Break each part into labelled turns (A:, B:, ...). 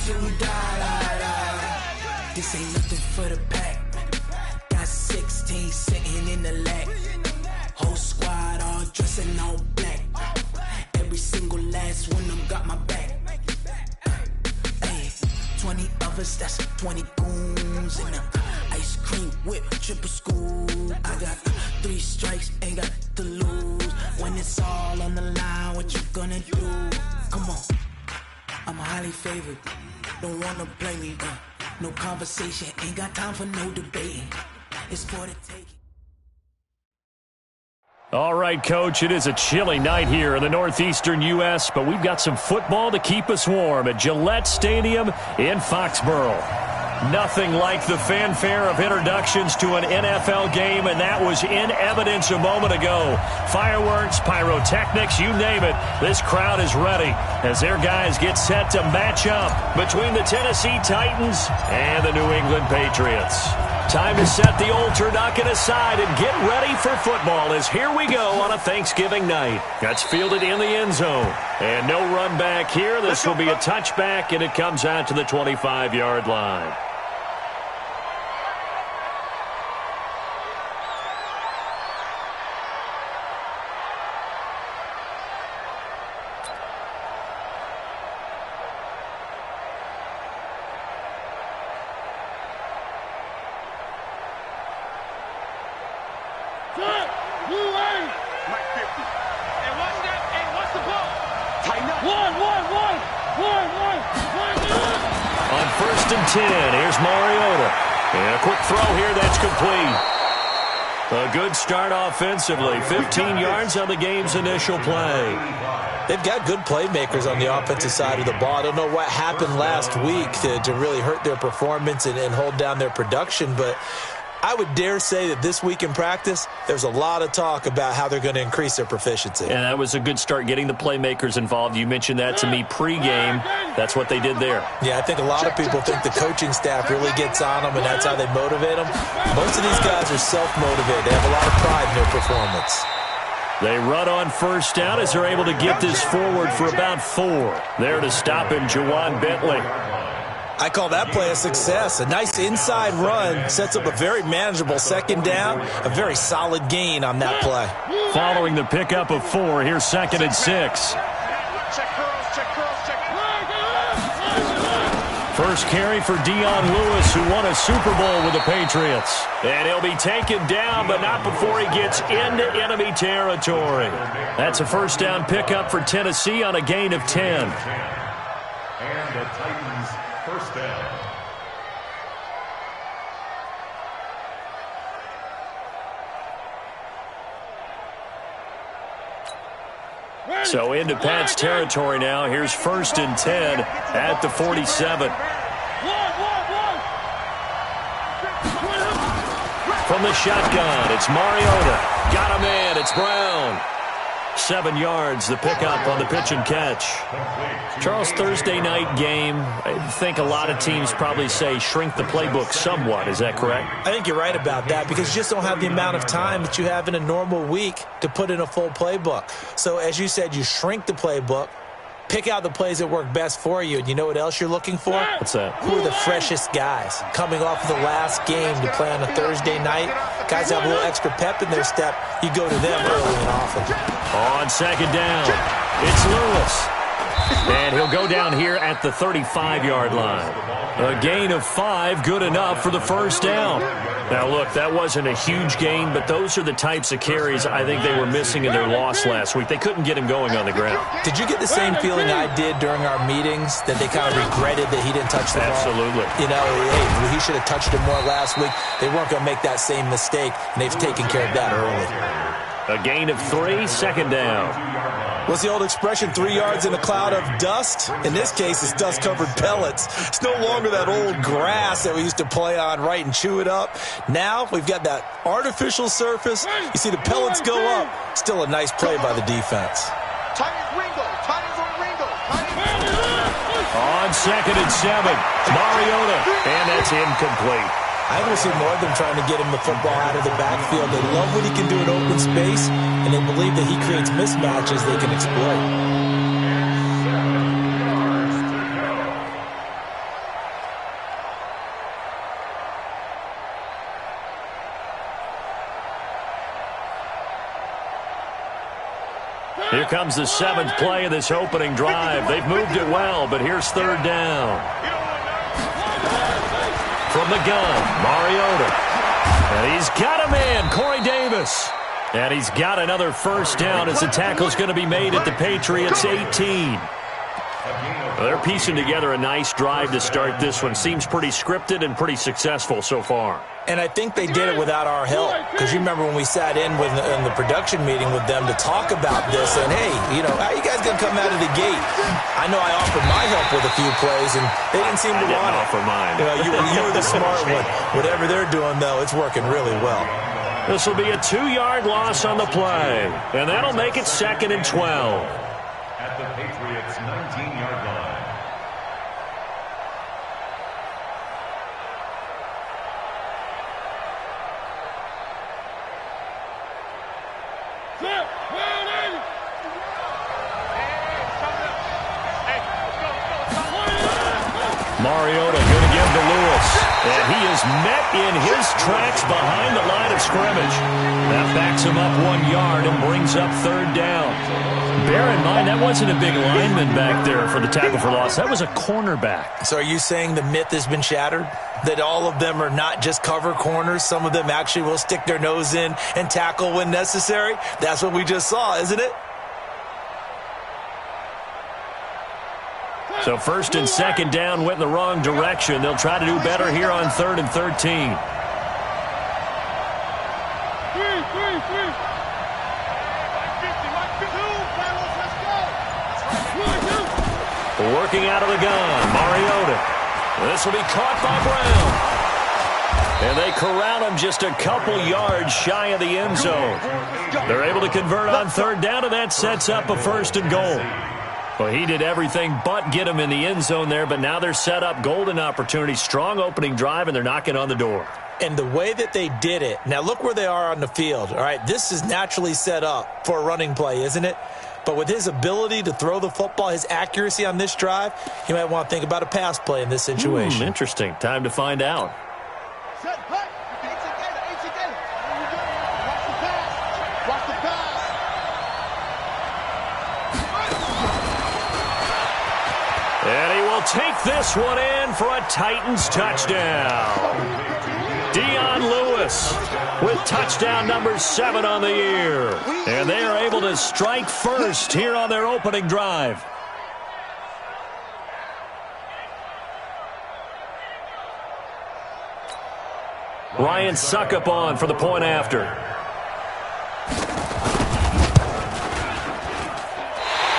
A: till we die. This ain't nothing for the pack. Got 16 sitting in the lap. Whole squad all dressing all black. Every single last one of them got my back. Hey, 20 of us, that's 20 goons in the ice cream whip, triple school. I got 3 strikes, ain't got to lose. When it's all on the line, what you gonna do? Come on, I'm highly favored. Don't wanna play me, no conversation, ain't got time for no debating. It's for the taking.
B: All right, Coach, it is a chilly night here in the northeastern U.S., but we've got some football to keep us warm at Gillette Stadium in Foxborough. Nothing like the fanfare of introductions to an NFL game, and that was in evidence a moment ago. Fireworks, pyrotechnics, you name it. This crowd is ready as their guys get set to match up between the Tennessee Titans and the New England Patriots. Time to set the old turducken aside and get ready for football as here we go on a Thanksgiving night. That's fielded in the end zone. And no run back here. This will be a touchback, and it comes out to the 25-yard line. On 1st and 10, here's Mariota. And a quick throw here, that's complete. A good start offensively. 15 yards on the game's initial play.
C: They've got good playmakers on the offensive side of the ball. I don't know what happened last week to really hurt their performance and hold down their production, but I would dare say that this week in practice, there's a lot of talk about how they're going to increase their proficiency.
B: And that was a good start getting the playmakers involved. You mentioned that to me pregame. That's what they did there.
C: Yeah, I think a lot of people think the coaching staff really gets on them, and that's how they motivate them. Most of these guys are self-motivated. They have a lot of pride in their performance.
B: They run on 1st down as they're able to get this forward for about 4. There to stop him, Juwan Bentley.
C: I call that play a success. A nice inside run sets up a very manageable 2nd down, a very solid gain on that play.
B: Following the pickup of 4, here's 2nd and 6. First carry for Dion Lewis, who won a Super Bowl with the Patriots. And he'll be taken down, but not before he gets into enemy territory. That's a 1st down pickup for Tennessee on a gain of 10.
D: And the Titans 1st down.
B: So into Pat's territory now. Here's 1st and 10 at the 47. From the shotgun, it's Mariota. Got him in. It's Brown. 7 yards, the pickup on the pitch and catch. Charles, Thursday night game, I think a lot of teams probably say shrink the playbook somewhat. Is that correct?
C: I think you're right about that because you just don't have the amount of time that you have in a normal week to put in a full playbook. So as you said, you shrink the playbook, pick out the plays that work best for you. And you know what else you're looking for?
B: What's that?
C: Who are the freshest guys coming off of the last game to play on a Thursday night? Guys have a little extra pep in their step. You go to them early and often.
B: On 2nd down, it's Lewis. And he'll go down here at the 35-yard line. A gain of 5, good enough for the 1st down. Now, look, that wasn't a huge gain, but those are the types of carries I think they were missing in their loss last week. They couldn't get him going on the ground.
C: Did you get the same feeling I did during our meetings, that they kind of regretted that he didn't touch the ball?
B: Absolutely.
C: You know, hey, he should have touched it more last week. They weren't going to make that same mistake, and they've taken care of that early.
B: A gain of 3, 2nd down.
C: What's the old expression, 3 yards in a cloud of dust? In this case, it's dust-covered pellets. It's no longer that old grass that we used to play on, right, and chew it up. Now we've got that artificial surface. You see the pellets go up. Still a nice play by the defense.
B: On 2nd and 7, Mariota, and that's incomplete.
C: I think we'll see more of them trying to get him the football out of the backfield. They love what he can do in open space, and they believe that he creates mismatches they can exploit.
B: Here comes the 7th play of this opening drive. They've moved it well, but here's 3rd down. From the gun, Mariota. And he's got a man, Corey Davis. And he's got another 1st down as the tackle's going to be made at the Patriots' 18. They're piecing together a nice drive to start this one. Seems pretty scripted and pretty successful so far.
C: And I think they did it without our help. Because you remember when we sat in the production meeting with them to talk about this. And, hey, how you guys going to come out of the gate? I know I offered my help with a few plays, and they didn't seem to want it.
B: I didn't offer mine.
C: You were the smart one. Whatever they're doing, though, it's working really well.
B: This will be a 2-yard loss on the play. And that'll make it 2nd and 12.
D: At the Patriots' 19-yard line.
B: Mariota going to give to Lewis. And he is met in his tracks behind the line of scrimmage. That backs him up 1 yard and brings up 3rd down. Bear in mind, that wasn't a big lineman back there for the tackle for loss. That was a cornerback.
C: So are you saying the myth has been shattered? That all of them are not just cover corners? Some of them actually will stick their nose in and tackle when necessary? That's what we just saw, isn't it?
B: So 1st and 2nd down went in the wrong direction. They'll try to do better here on 3rd and 13. Working out of the gun, Mariota. This will be caught by Brown. And they corral him just a couple yards shy of the end zone. They're able to convert on 3rd down, and that sets up a 1st and goal. Well, he did everything but get him in the end zone there, but now they're set up golden opportunity, strong opening drive, and they're knocking on the door.
C: And the way that they did it, now look where they are on the field. All right, this is naturally set up for a running play, isn't it? But with his ability to throw the football, his accuracy on this drive, you might want to think about a pass play in this situation.
B: Interesting. Time to find out. And he will take this one in for a Titans touchdown. Dion Lewis with touchdown number 7 on the year. And they are able to strike first here on their opening drive. Ryan Suckup on for the point after.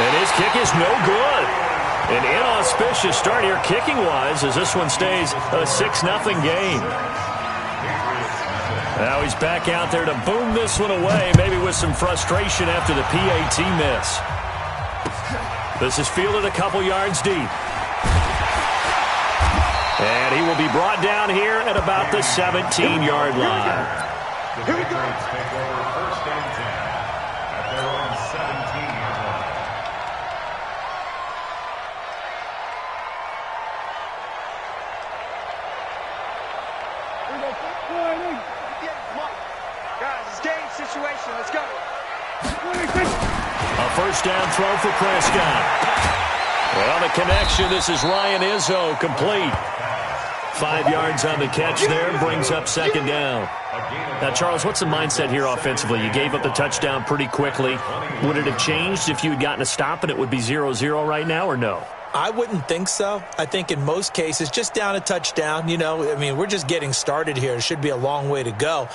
B: And his kick is no good. An inauspicious start here kicking-wise as this one stays a 6-0 game. Now he's back out there to boom this one away, maybe with some frustration after the PAT miss. This is fielded a couple yards deep. And he will be brought down here at about the 17-yard line.
D: Here we go. Take over 1st and 10 at their own 17-yard line.
E: Guys, it's game situation. Let's go.
B: A 1st down throw for Prescott. Well, the connection, this is Ryan Izzo, complete. 5 yards on the catch there, brings up 2nd down. Now, Charles, what's the mindset here offensively? You gave up the touchdown pretty quickly. Would it have changed if you had gotten a stop and it would be 0-0 right now, or no?
C: I wouldn't think so. I think in most cases, just down a touchdown, we're just getting started here. It should be a long way to go.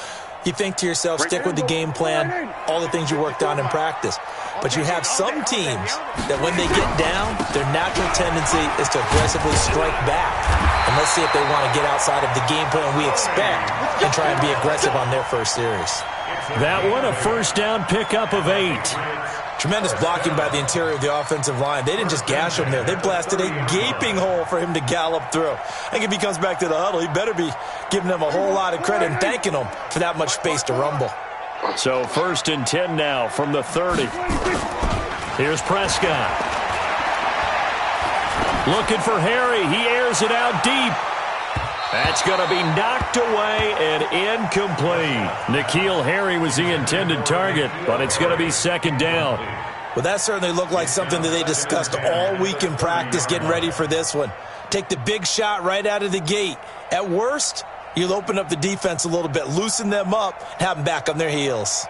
C: You think to yourself, stick with the game plan, all the things you worked on in practice. But you have some teams that when they get down, their natural tendency is to aggressively strike back. And let's see if they want to get outside of the game plan we expect and try and be aggressive on their first series.
B: That one, a 1st down pickup of 8.
C: Tremendous blocking by the interior of the offensive line. They didn't just gash him there. They blasted a gaping hole for him to gallop through. I think if he comes back to the huddle, he better be giving them a whole lot of credit and thanking them for that much space to rumble.
B: So 1st and 10 now from the 30. Here's Prescott. Looking for Harry. He airs it out deep. That's going to be knocked away and incomplete. N'Keal Harry was the intended target, but it's going to be 2nd down.
C: Well, that certainly looked like something that they discussed all week in practice getting ready for this one. Take the big shot right out of the gate. At worst, you'll open up the defense a little bit, loosen them up, and have them back on their heels.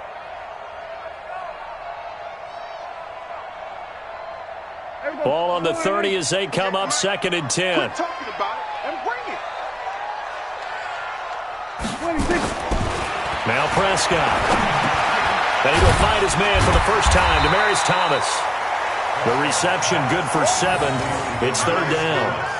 B: Ball on the 30 as they come up 2nd and 10.
E: Quit talking about it and bring it.
B: Now Prescott. And he'll find his man for the first time, Demaryius Thomas. The reception good for 7. It's 3rd down.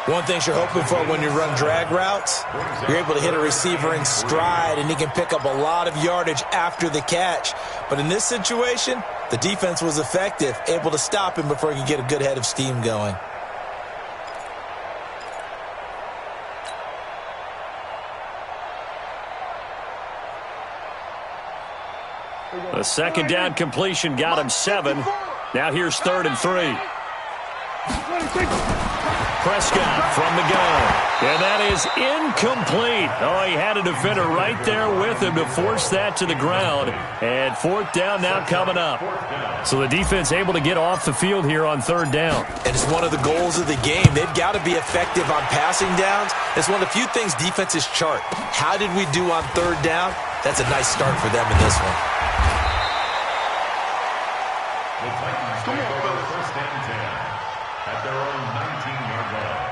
C: One thing you're hoping for when you run drag routes, you're able to hit a receiver in stride, and he can pick up a lot of yardage after the catch. But in this situation, the defense was effective, able to stop him before he could get a good head of steam going.
B: The 2nd down completion got him 7. Now here's 3rd and 3. Prescott from the gun. And that is incomplete. Oh, he had a defender right there with him to force that to the ground. And 4th down now coming up. So the defense able to get off the field here on 3rd down.
C: And it's one of the goals of the game. They've got to be effective on passing downs. It's one of the few things defenses chart. How did we do on 3rd down? That's a nice start for them in this one.
D: The Titans take over 1st and 10 at their own 19-yard line.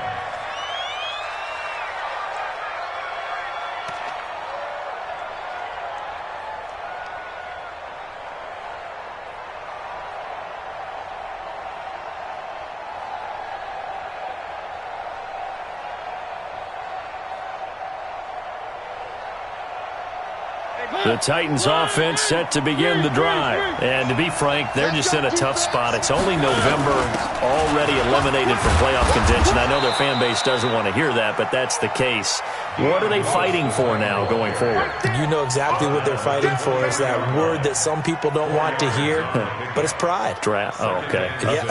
B: The Titans offense set to begin the drive. And to be frank, they're just in a tough spot. It's only November, already eliminated from playoff contention. I know their fan base doesn't want to hear that, but that's the case. What are they fighting for now going forward?
C: You know exactly what they're fighting for. Is that word that some people don't want to hear, but it's pride.
B: Draft. Oh, okay.
C: Yeah.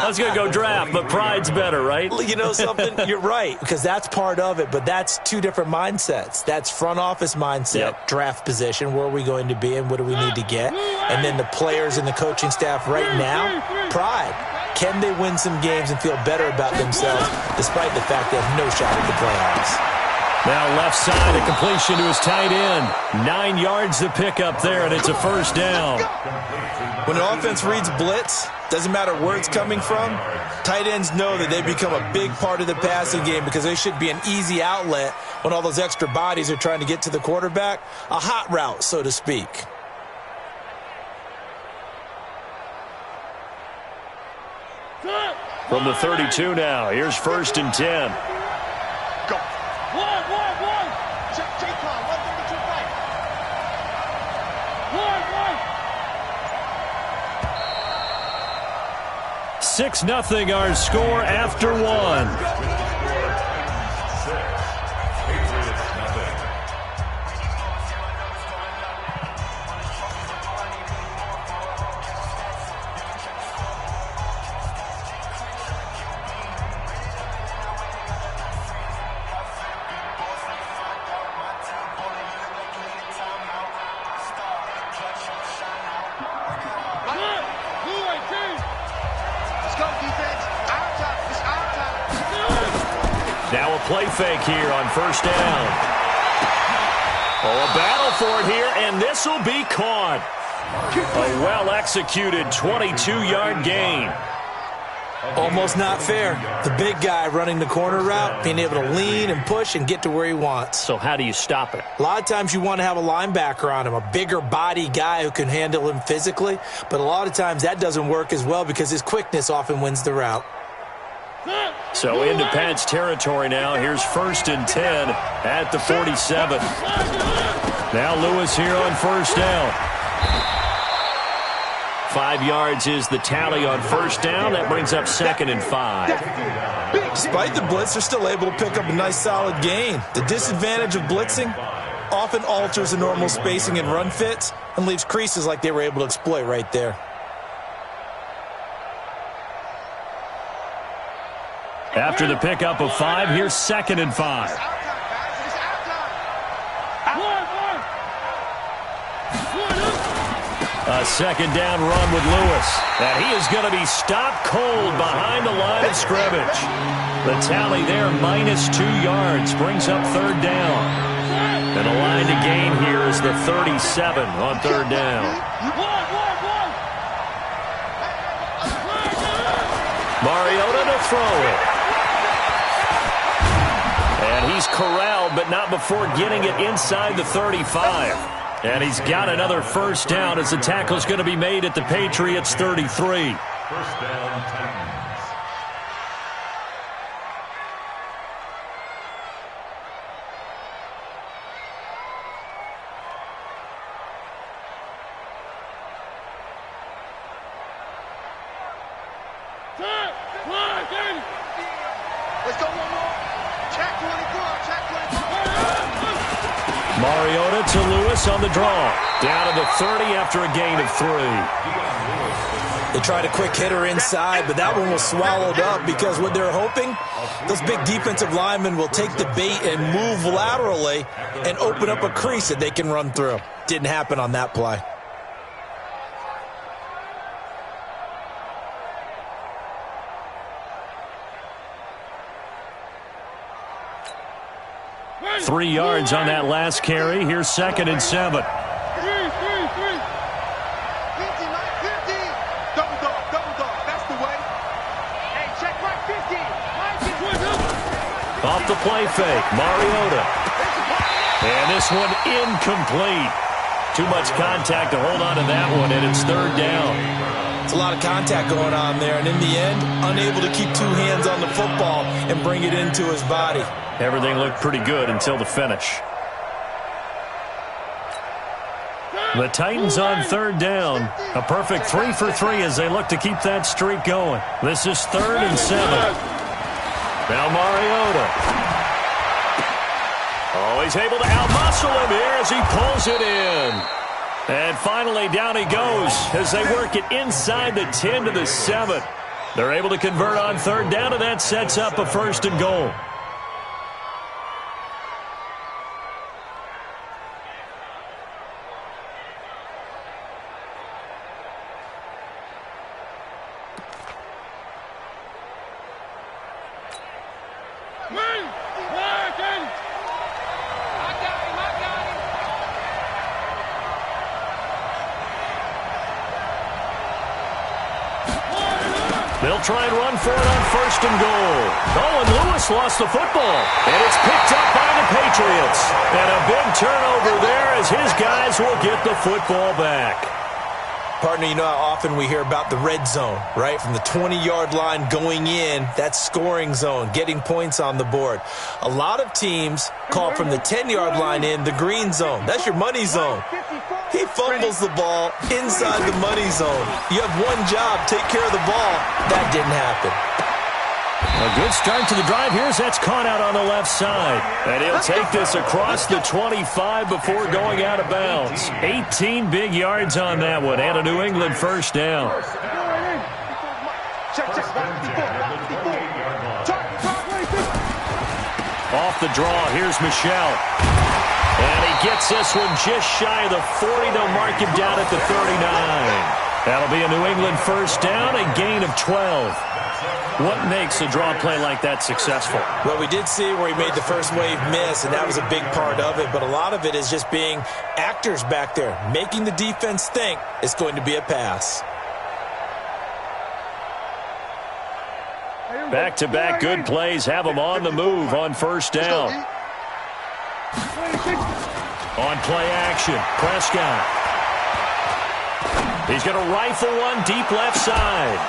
B: I was going to go draft, but pride's better, right?
C: You know something? You're right, because that's part of it, but that's two different mindsets. That's front office mindset, draft position, where are we going to be and what do we need to get? And then the players and the coaching staff right now, pride. Can they win some games and feel better about themselves despite the fact they have no shot at the playoffs?
B: Now left side, a completion to his tight end. 9 yards to pick up there, and it's a 1st down.
C: When an offense reads blitz, doesn't matter where it's coming from, tight ends know that they become a big part of the passing game because they should be an easy outlet when all those extra bodies are trying to get to the quarterback. A hot route, so to speak.
B: From the 32 now, here's 1st and 10.
E: Go. One. Check J-Con. 132 right. One.
B: 6-0 our score after 1. Now a play fake here on 1st down. Oh, a battle for it here, and this will be caught. A well-executed 22-yard gain.
C: Almost not fair. The big guy running the corner route, being able to lean and push and get to where he wants.
B: So how do you stop it?
C: A lot of times you want to have a linebacker on him, a bigger body guy who can handle him physically, but a lot of times that doesn't work as well because his quickness often wins the route.
B: So into Pat's territory now. Here's 1st and 10 at the 47. Now Lewis here on 1st down. 5 yards is the tally on 1st down. That brings up 2nd and 5.
C: Despite the blitz, they're still able to pick up a nice solid gain. The disadvantage of blitzing often alters the normal spacing and run fits and leaves creases like they were able to exploit right there.
B: After the pickup of 5, here's 2nd and 5. A second down run with Lewis. And he is going to be stopped cold behind the line of scrimmage. The tally there, -2 yards, brings up third down. And the line to gain here is the 37 on third down. Mariota to throw it. And he's corralled, but not before getting it inside the 35. And he's got another first down as the tackle is going to be made at the Patriots' 33.
D: First down, Titans.
E: Let's go one more. Check 24. Check 24.
B: Mariota to Lewis on the draw. Down to the 30 after a gain of 3.
C: They tried a quick hitter inside, but that one was swallowed up because what they're hoping, those big defensive linemen will take the bait and move laterally and open up a crease that they can run through. Didn't happen on that play.
B: Three yards on that last carry. Here's 2nd and 7.
E: 50, 50. Double dog. That's the way. Hey, check right 50.
B: Off the play fake, Mariota. And this one incomplete. Too much contact to hold on to that one, and it's third down.
C: It's a lot of contact going on there, and in the end, unable to keep 2 hands on the football and bring it into his body.
B: Everything looked pretty good until the finish. The Titans on third down. A perfect 3 for 3 as they look to keep that streak going. This is 3rd and 7. Now Mariota. Oh, he's able to outmuscle him here as he pulls it in. And finally down he goes as they work it inside the 10 to the 7. They're able to convert on third down, and that sets up a 1st and goal. They'll try and run for it on 1st and goal. Oh, and Lewis lost the football. And it's picked up by the Patriots. And a big turnover there as his guys will get the football back.
C: Partner, you know how often we hear about the red zone, right? From the 20-yard line going in, that's scoring zone, getting points on the board. A lot of teams call from the 10-yard line in the green zone. That's your money zone. He fumbles the ball inside the money zone. You have one job, take care of the ball. That didn't happen.
B: A good start to the drive here as that's caught out on the left side. And he'll take this across the 25 before going out of bounds. 18 big yards on that one and a New England first down. Off the draw, here's Michel. And he gets this one just shy of the 40. They'll mark him down at the 39. That'll be a New England first down, a gain of 12. What makes a draw play like that successful?
C: Well, we did see where he made the first wave miss, and that was a big part of it. But a lot of it is just being actors back there, making the defense think it's going to be a pass.
B: Back-to-back good plays have him on the move on first down. On play action, Prescott. He's going to rifle one deep left side.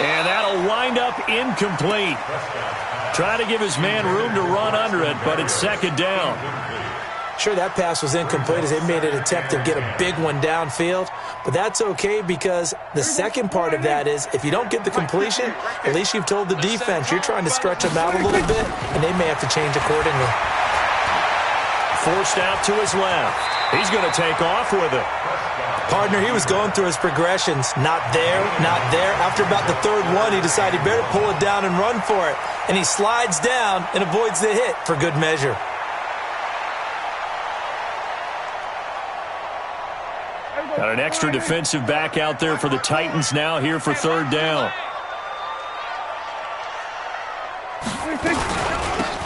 B: And that'll wind up incomplete. Try to give his man room to run under it, but it's 2nd down.
C: Sure, that pass was incomplete as they made an attempt to get a big one downfield. But that's okay because the second part of that is if you don't get the completion, at least you've told the defense you're trying to stretch them out a little bit, and they may have to change accordingly.
B: Forced out to his left. He's going to take off with it.
C: Partner, he was going through his progressions. Not there, not there. After about the 3rd one, he decided he better pull it down and run for it. And he slides down and avoids the hit for good measure.
B: Got Got an extra defensive back out there for the Titans now here for third down.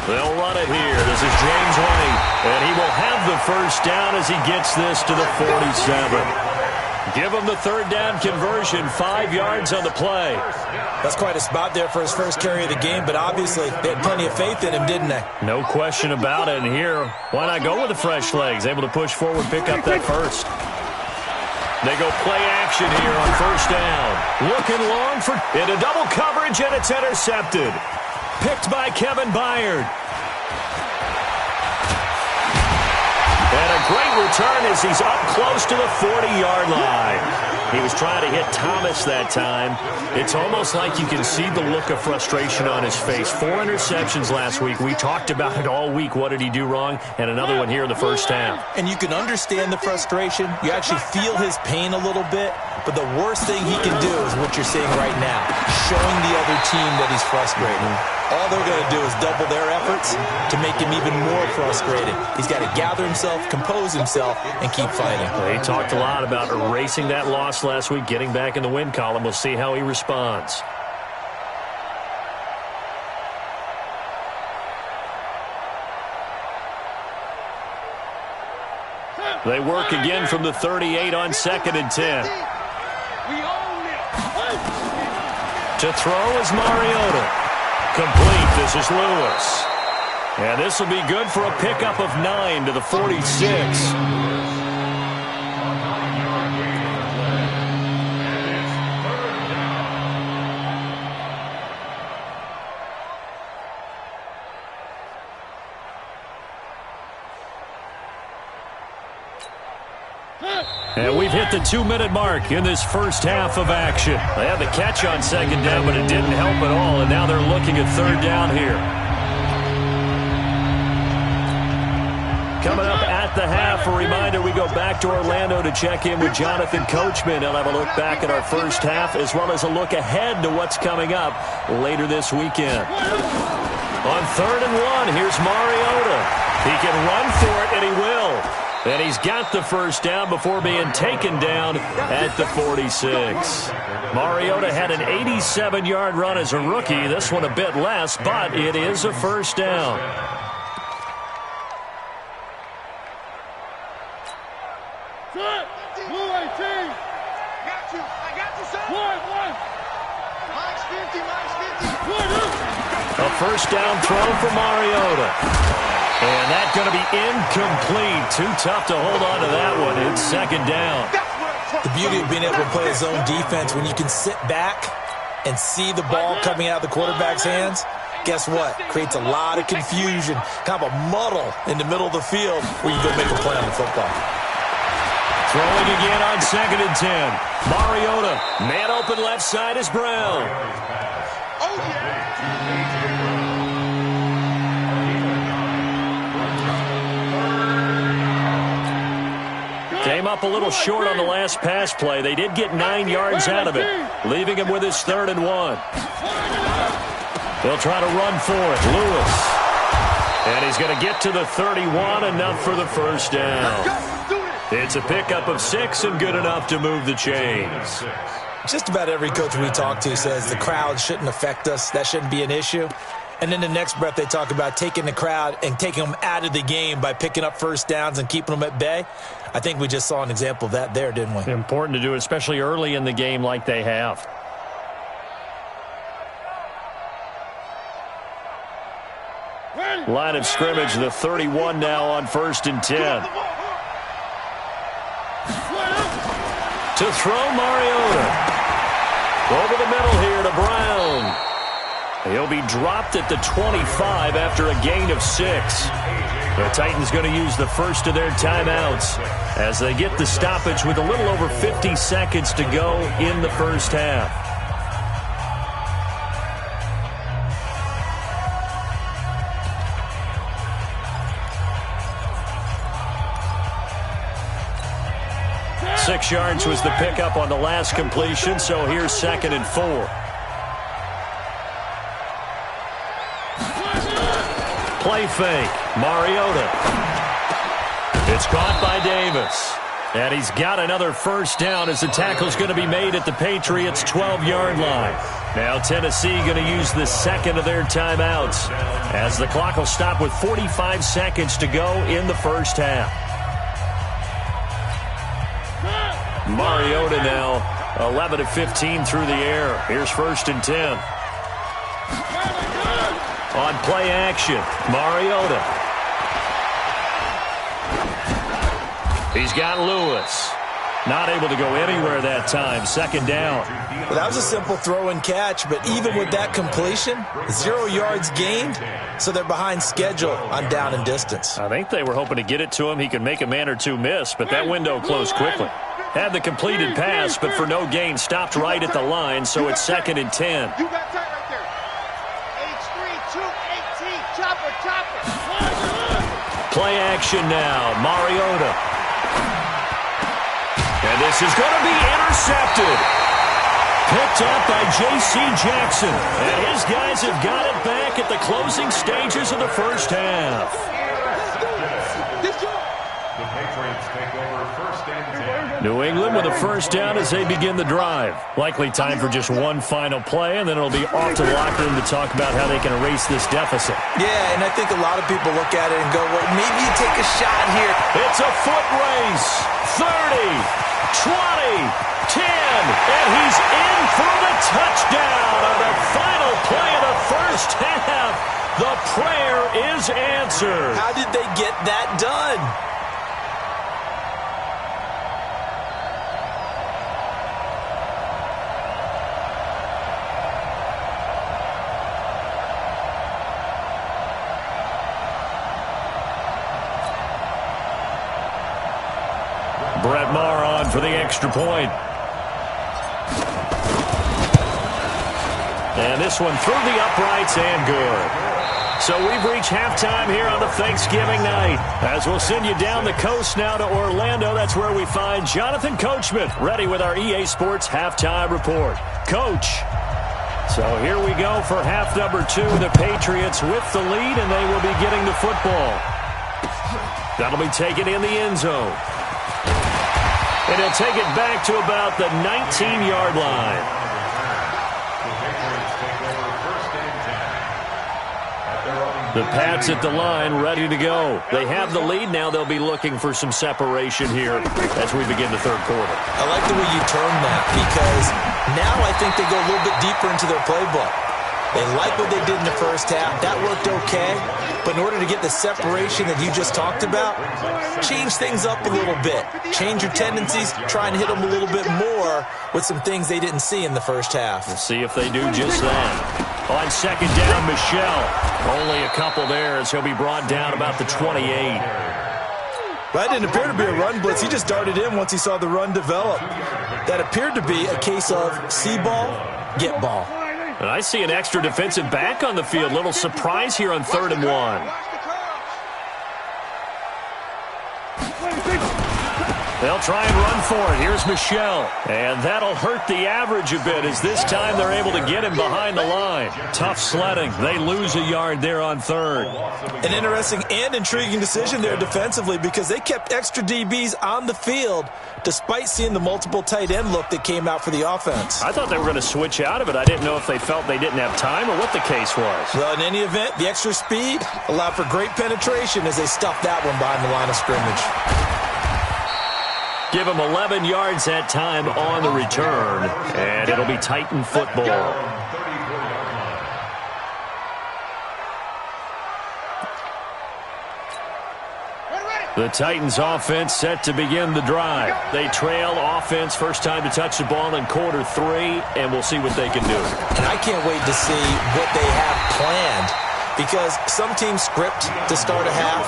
B: They'll run it here. This is James White, and he will have the first down as he gets this to the 47. Give him the third down conversion, 5 yards on the play.
C: That's quite a spot there for his first carry of the game, but obviously they had plenty of faith in him, didn't they?
B: No question about it. And here, why not go with the fresh legs? Able to push forward, pick up that first. They go play action here on first down. Looking long for into double coverage, and it's intercepted. Picked by Kevin Byard. And a great return as he's up close to the 40-yard line. He was trying to hit Thomas that time. It's almost like you can see the look of frustration on his face. 4 interceptions last week. We talked about it all week. What did he do wrong? And another one here in the first half.
C: And you can understand the frustration. You actually feel his pain a little bit. But the worst thing he can do is what you're seeing right now, showing the other team that he's frustrated. All they're going to do is double their efforts to make him even more frustrated. He's got to gather himself, compose himself, and keep fighting.
B: Well, he talked a lot about erasing that loss last week, getting back in the win column. We'll see how he responds. They work again from the 38 on 2nd and 10. To throw is Mariota. Complete. This is Lewis. And this will be good for a pickup of 9 to the 46. And we've hit the 2-minute mark in this first half of action. They had the catch on 2nd down, but it didn't help at all, and now they're looking at 3rd down here. Coming up at the half, a reminder, we go back to Orlando to check in with Jonathan Coachman. He'll have a look back at our first half, as well as a look ahead to what's coming up later this weekend. On 3rd and 1, here's Mariota. He can run for it, and he will. And he's got the first down before being taken down at the 46. Mariota had an 87-yard run as a rookie. This one a bit less, but it is a first down. A first down throw for Mariota. And that's going to be incomplete. Too tough to hold on to that one. It's 2nd down.
C: The beauty of being able to play a zone defense, when you can sit back and see the ball coming out of the quarterback's hands, guess what? Creates a lot of confusion, kind of a muddle in the middle of the field where you go make a play on the football.
B: Throwing again on 2nd and 10. Mariota, man open left side is Brown.
E: Oh, yeah.
B: Came up a little short on the last pass play. They did get 9 yards out of it, leaving him with his 3rd and 1. They'll try to run for it. Lewis. And he's going to get to the 31, enough for the first down. It's a pickup of 6 and good enough to move the chains.
C: Just about every coach we talk to says the crowd shouldn't affect us. That shouldn't be an issue. And then the next breath they talk about taking the crowd and taking them out of the game by picking up first downs and keeping them at bay. I think we just saw an example of that there, didn't we?
B: Important to do, especially early in the game like they have. Line of scrimmage, the 31 now on 1st and 10. To throw Mariota. Over the middle here to Brown. He'll be dropped at the 25 after a gain of 6. The Titans going to use the first of their timeouts as they get the stoppage with a little over 50 seconds to go in the first half. Six yards was the pickup on the last completion, so here's 2nd and 4. Play fake. Mariota. It's caught by Davis. And he's got another first down as the tackle's going to be made at the Patriots' 12-yard line. Now Tennessee going to use the second of their timeouts as the clock will stop with 45 seconds to go in the first half. Mariota now 11 of 15 through the air. Here's 1st and 10. On play action, Mariota. He's got Lewis. Not able to go anywhere that time. 2nd down.
C: Well, that was a simple throw and catch, but even with that completion, 0 yards gained, so they're behind schedule on down and distance.
B: I think they were hoping to get it to him. He could make a man or two miss, but that window closed quickly. Had the completed pass, but for no gain, stopped right at the line, so it's 2nd and 10.
E: You got tight right there. H3, 2, 18, chopper.
B: Play action now, Mariota. And this is going to be intercepted. Picked up by J.C. Jackson. And his guys have got it back at the closing stages of the first half.
D: The Patriots take over 1st and 10.
B: New England with a first down as they begin the drive. Likely time for just one final play, and then it'll be off to the locker room to talk about how they can erase this deficit.
C: Yeah, and I think a lot of people look at it and go, well, maybe you take a shot here.
B: It's a foot race. 30. 20, 10, and he's in for the touchdown on the final play of the first half. The prayer is answered.
C: How did they get that done?
B: Brett Maher on for the extra point. And this one through the uprights and good. So we've reached halftime here on the Thanksgiving night. As we'll send you down the coast now to Orlando, that's where we find Jonathan Coachman ready with our EA Sports halftime report. Coach. So here we go for half number 2. The Patriots with the lead, and they will be getting the football. That'll be taken in the end zone. And he'll take it back to about the 19-yard line. The Pats at the line, ready to go. They have the lead. Now they'll be looking for some separation here as we begin the third quarter.
C: I like the way you term that, because now I think they go a little bit deeper into their playbook. They like what they did in the first half. That worked okay. But in order to get the separation that you just talked about, change things up a little bit. Change your tendencies. Try and hit them a little bit more with some things they didn't see in the first half.
B: We'll see if they do just that. On 2nd down, Michel. Only a couple there as he'll be brought down about the 28.
C: That didn't appear to be a run blitz. He just darted in once he saw the run develop. That appeared to be a case of see ball, get ball.
B: And I see an extra defensive back on the field. Little surprise here on 3rd and 1. They'll try and run for it. Here's Michel. And that'll hurt the average a bit as this time they're able to get him behind the line. Tough sledding. They lose a yard there on 3rd.
C: An interesting and intriguing decision there defensively, because they kept extra DBs on the field despite seeing the multiple tight end look that came out for the offense.
B: I thought they were going to switch out of it. I didn't know if they felt they didn't have time or what the case was.
C: Well, in any event, the extra speed allowed for great penetration as they stuffed that one behind the line of scrimmage.
B: Give him 11 yards that time on the return, and it'll be Titan football. The Titans offense set to begin the drive. They trail offense, first time to touch the ball in quarter 3, and we'll see what they can do.
C: And I can't wait to see what they have planned, because some teams script to start a half.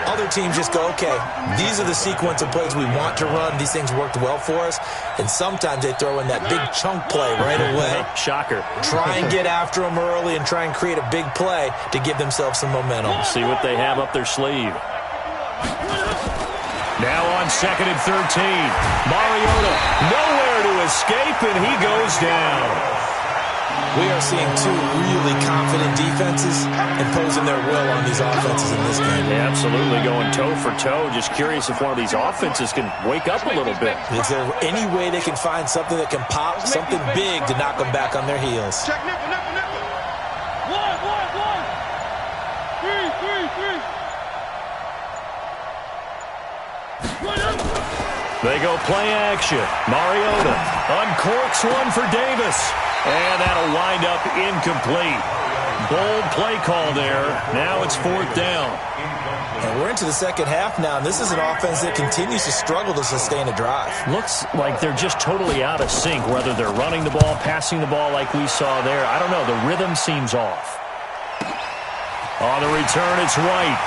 C: Other teams just go, okay, these are the sequence of plays we want to run. These things worked well for us. And sometimes they throw in that big chunk play right away.
B: Shocker.
C: Try and get after them early and try and create a big play to give themselves some momentum.
B: We'll see what they have up their sleeve. Now on 2nd and 13. Mariota nowhere to escape, and he goes down.
C: We are seeing two really confident defenses imposing their will on these offenses in this game.
B: Yeah, absolutely, going toe for toe. Just curious if one of these offenses can wake up a little bit.
C: Is there any way they can find something that can pop, something big to knock them back on their heels?
E: Check nipple, nipple, nipple. One. Three.
B: They go play action. Mariota uncorks one for Davis. And that'll wind up incomplete. Bold play call there. Now it's 4th down.
C: And we're into the second half now, and this is an offense that continues to struggle to sustain a drive.
B: Looks like they're just totally out of sync, whether they're running the ball, passing the ball like we saw there. I don't know. The rhythm seems off. On the return, it's White.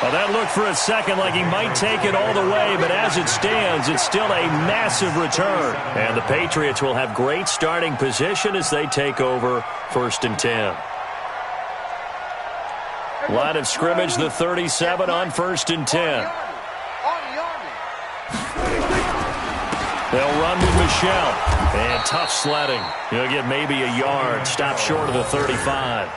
B: Well, that looked for a second like he might take it all the way, but as it stands, it's still a massive return. And the Patriots will have great starting position as they take over 1st and 10. Line of scrimmage, the 37 on 1st and 10. They'll run with Michelle. And tough sledding. He'll get maybe a yard. Stop short of the 35.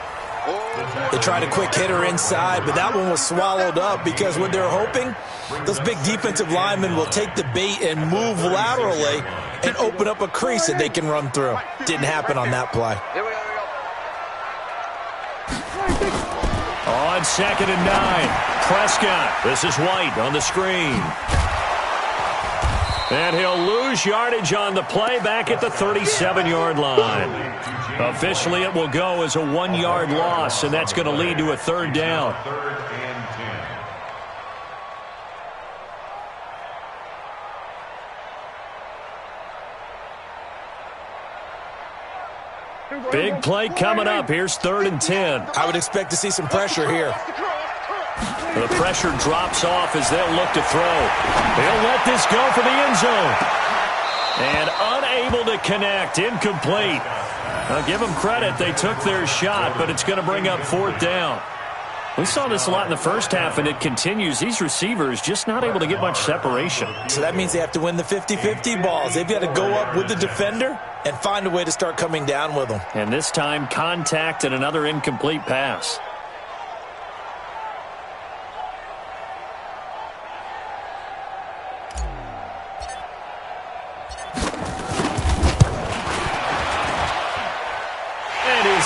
C: They tried a quick hitter inside, but that one was swallowed up because what they're hoping, those big defensive linemen will take the bait and move laterally and open up a crease that they can run through. Didn't happen on that play.
B: On 2nd and 9, Prescott. This is White on the screen. And he'll lose yardage on the play back at the 37-yard line. Officially, it will go as a 1-yard loss, and that's going to lead to a 3rd down.
D: 3rd and 10.
B: Big play coming up. Here's 3rd and 10.
C: I would expect to see some pressure here.
B: The pressure drops off as they'll look to throw. They'll let this go for the end zone. And unable to connect. Incomplete. I'll give them credit. They took their shot, but it's going to bring up 4th down. We saw this a lot in the first half, and it continues. These receivers just not able to get much separation.
C: So that means they have to win the 50-50 balls. They've got to go up with the defender and find a way to start coming down with them.
B: And this time, contact and another incomplete pass.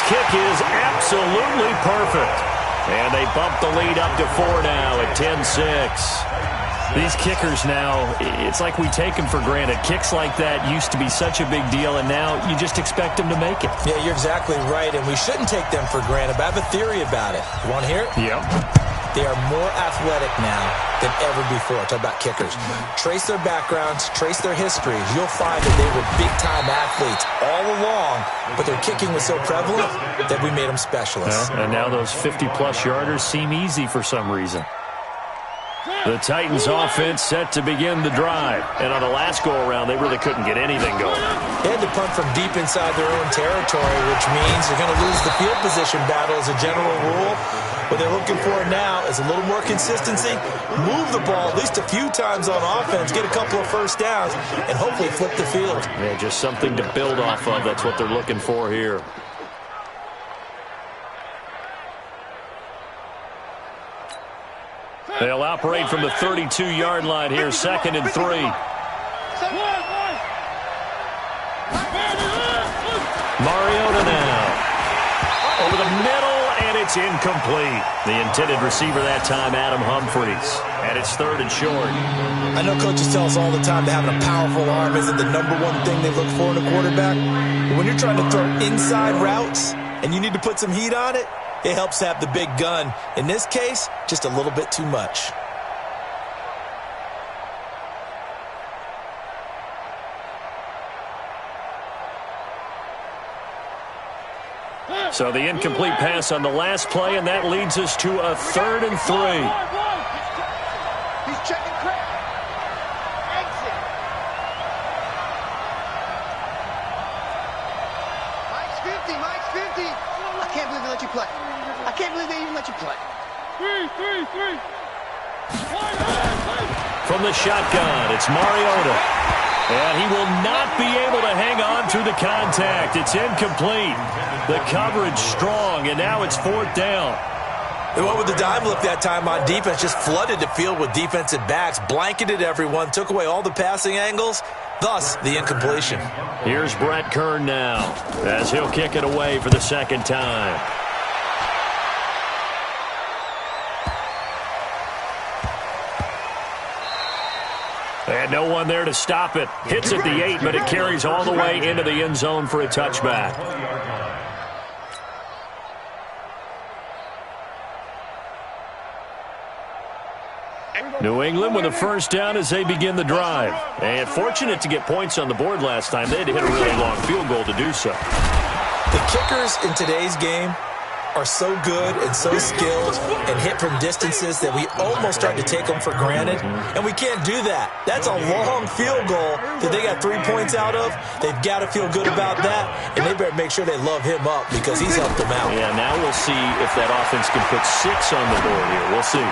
B: Kick is absolutely perfect. And they bump the lead up to 4 now at 10-6. These kickers now, it's like we take them for granted. Kicks like that used to be such a big deal, and now you just expect them to make it.
C: Yeah, you're exactly right, and we shouldn't take them for granted, but I have a theory about it. You want to hear it?
B: Yep.
C: They are more athletic now than ever before. Talk about kickers. Trace their backgrounds, trace their histories. You'll find that they were big-time athletes all along, but their kicking was so prevalent that we made them specialists.
B: And now those 50-plus yarders seem easy for some reason. The Titans offense set to begin the drive. And on the last go-around, they really couldn't get anything going.
C: They had to punt from deep inside their own territory, which means they're going to lose the field position battle as a general rule. What they're looking for now is a little more consistency, move the ball at least a few times on offense, get a couple of first downs, and hopefully flip the field.
B: Yeah, just something to build off of. That's what they're looking for here. They'll operate from the 32-yard line here, 2nd and 3. Mariota now. Over the middle, and it's incomplete. The intended receiver that time, Adam Humphries. And it's 3rd and short.
C: I know coaches tell us all the time that having a powerful arm isn't the #1 thing they look for in a quarterback. But when you're trying to throw inside routes and you need to put some heat on it, it helps have the big gun. In this case, just a little bit too much.
B: So the incomplete pass on the last play, and that leads us to a 3rd and 3.
E: He's checking crap. Exit. Mike's 50. Mike's 50. I can't believe they let you play. I can't believe they even let you play. 3.
B: From the shotgun, it's Mariota. And he will not be able to hang on through the contact. It's incomplete. The coverage strong, and now it's 4th down.
C: They went with the dime look that time on defense, just flooded the field with defensive backs, blanketed everyone, took away all the passing angles, thus the incompletion.
B: Here's Brett Kern now, as he'll kick it away for the 2nd time. And no one there to stop it. Hits at the 8, but it carries all the way into the end zone for a touchback. New England with a 1st down as they begin the drive. And fortunate to get points on the board last time. They had to hit a really long field goal to do so.
C: The kickers in today's game are so good and so skilled and hit from distances that we almost start to take them for granted, and we can't do that. That's a long field goal that they got 3 points out of. They've got to feel good about that, and they better make sure they love him up because he's helped them out.
B: Yeah, now we'll see if that offense can put 6 on the board here. We'll see.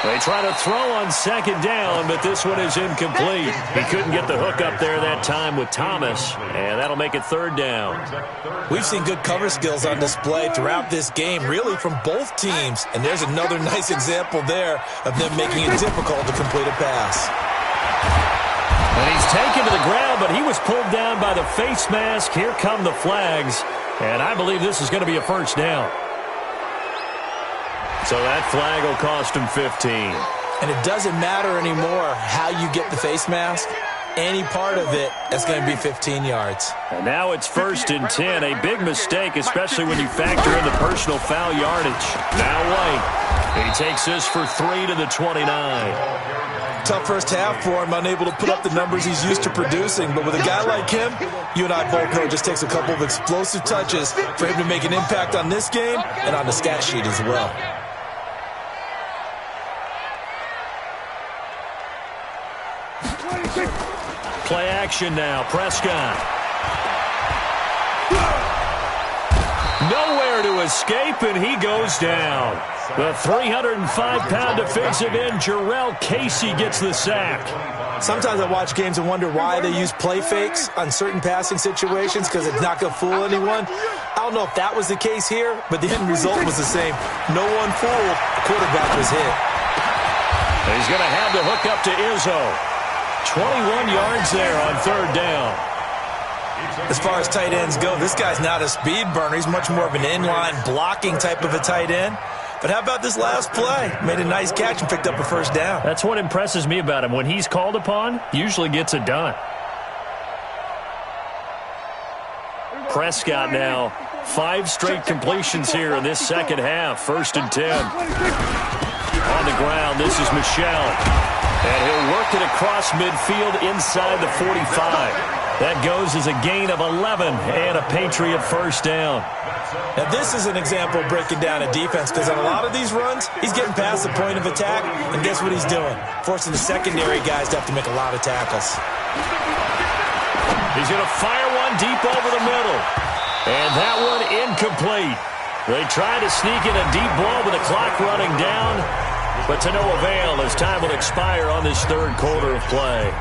B: They try to throw on 2nd down, but this one is incomplete. He couldn't get the hook up there that time with Thomas, and that'll make it 3rd down.
C: We've seen good cover skills on display throughout this game, really from both teams, and there's another nice example there of them making it difficult to complete a pass.
B: And he's taken to the ground, but he was pulled down by the face mask. Here come the flags, and I believe this is going to be a 1st down. So that flag will cost him 15.
C: And it doesn't matter anymore how you get the face mask. Any part of it, that's going to be 15 yards.
B: And now it's 1st and 10. A big mistake, especially when you factor in the personal foul yardage. Now White. He takes this for 3 to the 29.
C: Tough first half for him, unable to put up the numbers he's used to producing. But with a guy like him, you and I both know it just takes a couple of explosive touches for him to make an impact on this game and on the stat sheet as well.
B: Play action now. Prescott. Nowhere to escape, and he goes down. The 305-pound defensive end, Jarrell Casey, gets the sack.
C: Sometimes I watch games and wonder why they use play fakes on certain passing situations because it's not going to fool anyone. I don't know if that was the case here, but the end result was the same. No one fooled. The quarterback was hit.
B: He's going to have the hook up to Izzo. 21 yards there on 3rd down.
C: As far as tight ends go, this guy's not a speed burner. He's much more of an inline blocking type of a tight end. But how about this last play? Made a nice catch and picked up a 1st down.
B: That's what impresses me about him. When he's called upon, usually gets it done. Prescott now, 5 straight completions here in this 2nd half. 1st and 10. On the ground, this is Michel. And he'll work it across midfield inside the 45. That goes as a gain of 11 and a Patriot 1st down.
C: Now, this is an example of breaking down a defense because on a lot of these runs, he's getting past the point of attack, and guess what he's doing? Forcing the secondary guys to have to make a lot of tackles.
B: He's going to fire one deep over the middle. And that one incomplete. They try to sneak in a deep ball with the clock running down, but to no avail as time will expire on this 3rd quarter of play.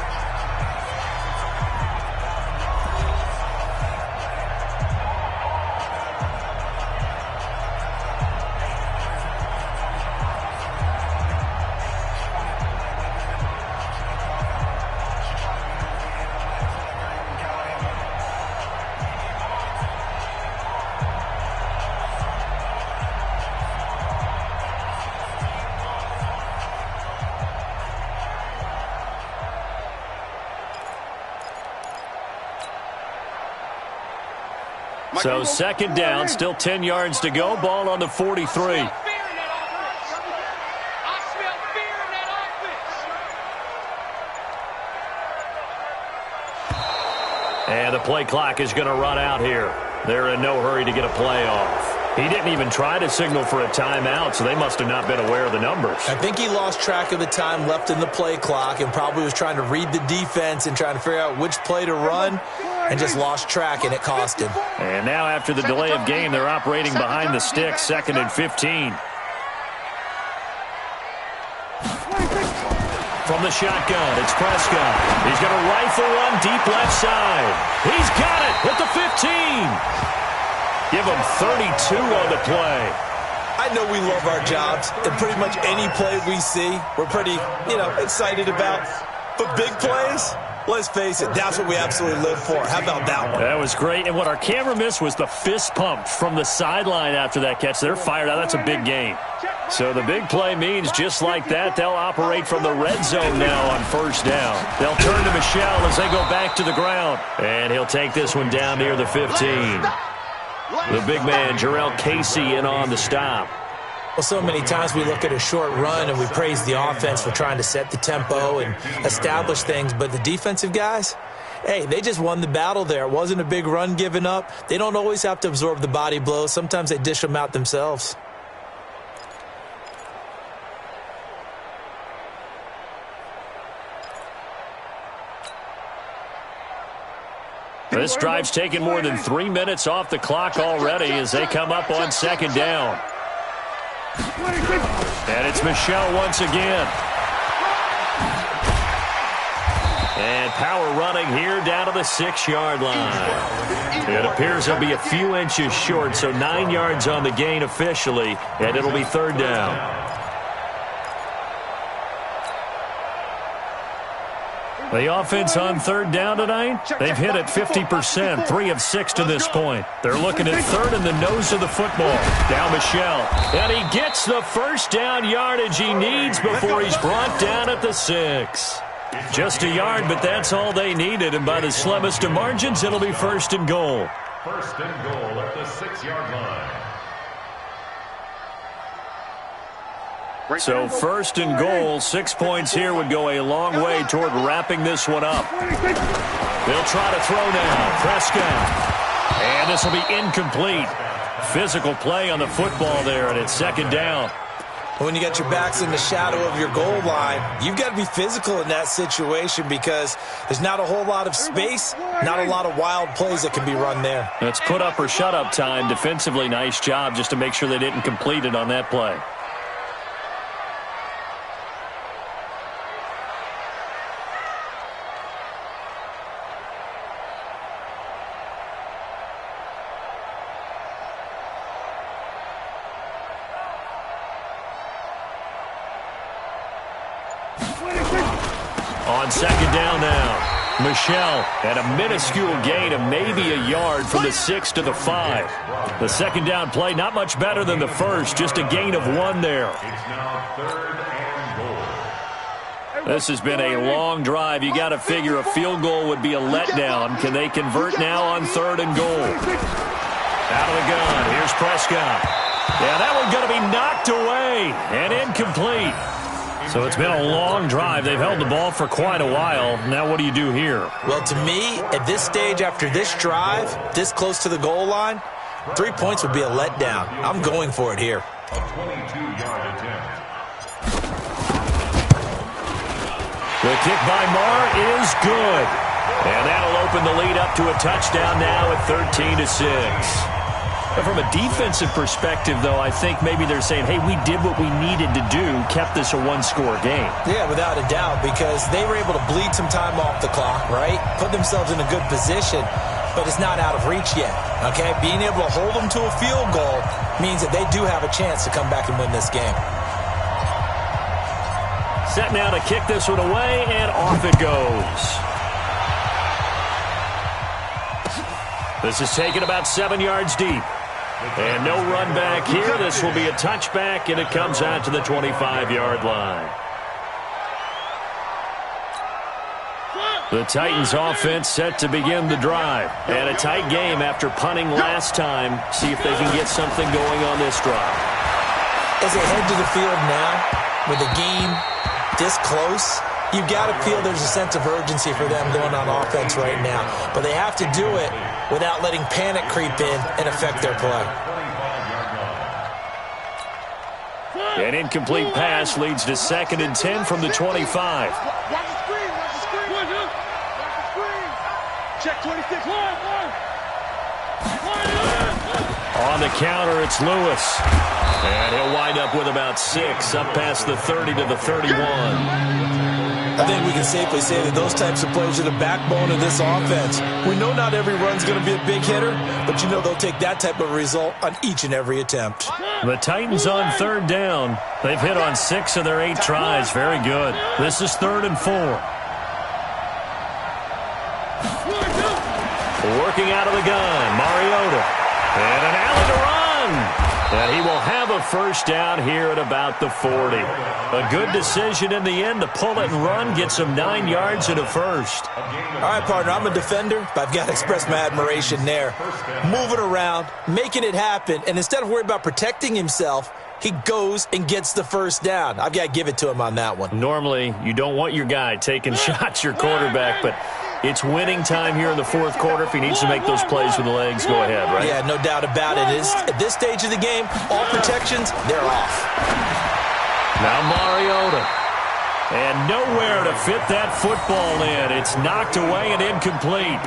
B: So 2nd down, still 10 yards to go. Ball on the 43. And the play clock is going to run out here. They're in no hurry to get a play off. He didn't even try to signal for a timeout, so they must have not been aware of the numbers.
C: I think he lost track of the time left in the play clock and probably was trying to read the defense and trying to figure out which play to run and just lost track, and it cost him.
B: And now after the delay of game, they're operating behind the sticks, 2nd and 15. From the shotgun, it's Prescott. He's going to rifle one deep left side. He's got it at the 15. Give him 32 on the play.
C: I know we love our jobs, and pretty much any play we see, we're pretty, excited about. But big plays, let's face it, that's what we absolutely live for. How about that one?
B: That was great, and what our camera missed was the fist pump from the sideline after that catch. They're fired out. That's a big game. So the big play means just like that, they'll operate from the red zone now on first down. They'll turn to Michelle as they go back to the ground. And he'll take this one down near the 15. The big man, Jarrell Casey, in on the stop.
C: Well, so many times we look at a short run and we praise the offense for trying to set the tempo and establish things, but the defensive guys, hey, they just won the battle there. It wasn't a big run given up. They don't always have to absorb the body blows. Sometimes they dish them out themselves.
B: This drive's taken more than 3 minutes off the clock already as they come up on second down. And it's Michelle once again. And power running here down to the 6-yard line. It appears they'll be a few inches short, so 9 yards on the gain officially, and it'll be third down. The offense on third down tonight, they've hit it 50%, 3 of 6 to this point. They're looking at third in the nose of the football. Down Michelle, and he gets the first down yardage he needs before he's brought down at the 6. Just a yard, but that's all they needed, and by the slimmest of margins, it'll be first and goal.
D: First and goal at the 6-yard line.
B: So first and goal, 6 points here would go a long way toward wrapping this one up. They'll try to throw now. Prescott. And this will be incomplete. Physical play on the football there, and it's second down.
C: When you got your backs in the shadow of your goal line, you've got to be physical in that situation because there's not a whole lot of space, not a lot of wild plays that can be run there.
B: It's put up or shut up time. Defensively, nice job just to make sure they didn't complete it on that play. On second down now, Michelle at a minuscule gain of maybe a yard from the 6 to the 5. The second down play not much better than the first, just a gain of 1 there.
D: It's now third and goal.
B: This has been a long drive. You got to figure a field goal would be a letdown. Can they convert now on third and goal? Out of the gun, here's Prescott. Yeah, that one's going to be knocked away and incomplete. So it's been a long drive. They've held the ball for quite a while. Now what do you do here?
C: Well, to me, at this stage after this drive, this close to the goal line, 3 points would be a letdown. I'm going for it here.
D: A 22-yard attempt.
B: The kick by Marr is good. And that'll open the lead up to a touchdown now at 13-6. From a defensive perspective, though, I think maybe they're saying, hey, we did what we needed to do, kept this a one-score game.
C: Yeah, without a doubt, because they were able to bleed some time off the clock, right? Put themselves in a good position, but it's not out of reach yet, okay? Being able to hold them to a field goal means that they do have a chance to come back and win this game.
B: Set now to kick this one away, and off it goes. This is taken about 7 yards deep. And no run back here. This will be a touchback, and it comes out to the 25-yard line. The Titans offense set to begin the drive. And a tight game after punting last time. See if they can get something going on this drive.
C: As they head to the field now, with the game this close, you've got to feel there's a sense of urgency for them going on offense right now. But they have to do it without letting panic creep in and affect their play.
B: An incomplete pass leads to 2nd and 10 from the 25.
E: Watch the screen, watch the screen. Watch the screen. Check 26.
B: On the counter, it's Lewis. And he'll wind up with about 6, up past the 30 to the 31.
C: I think we can safely say that those types of plays are the backbone of this offense. We know not every run's going to be a big hitter, but you know they'll take that type of result on each and every attempt.
B: The Titans on third down. They've hit on 6 of their 8 tries. Very good. This is 3rd and 4. Working out of the gun, Mariota. And an alley to run. And he will have a first down here at about the 40. A good decision in the end to pull it and run, get some 9 yards and a first.
C: All right, partner, I'm a defender, but I've got to express my admiration there. Moving around, making it happen, and instead of worrying about protecting himself, he goes and gets the first down. I've got to give it to him on that one.
B: Normally, you don't want your guy taking shots, your quarterback, but it's winning time here in the 4th quarter. If he needs to make those plays with the legs, go ahead, right?
C: Yeah, no doubt about it. At this stage of the game, all protections, they're off.
B: Now Mariota. And nowhere to fit that football in. It's knocked away and incomplete.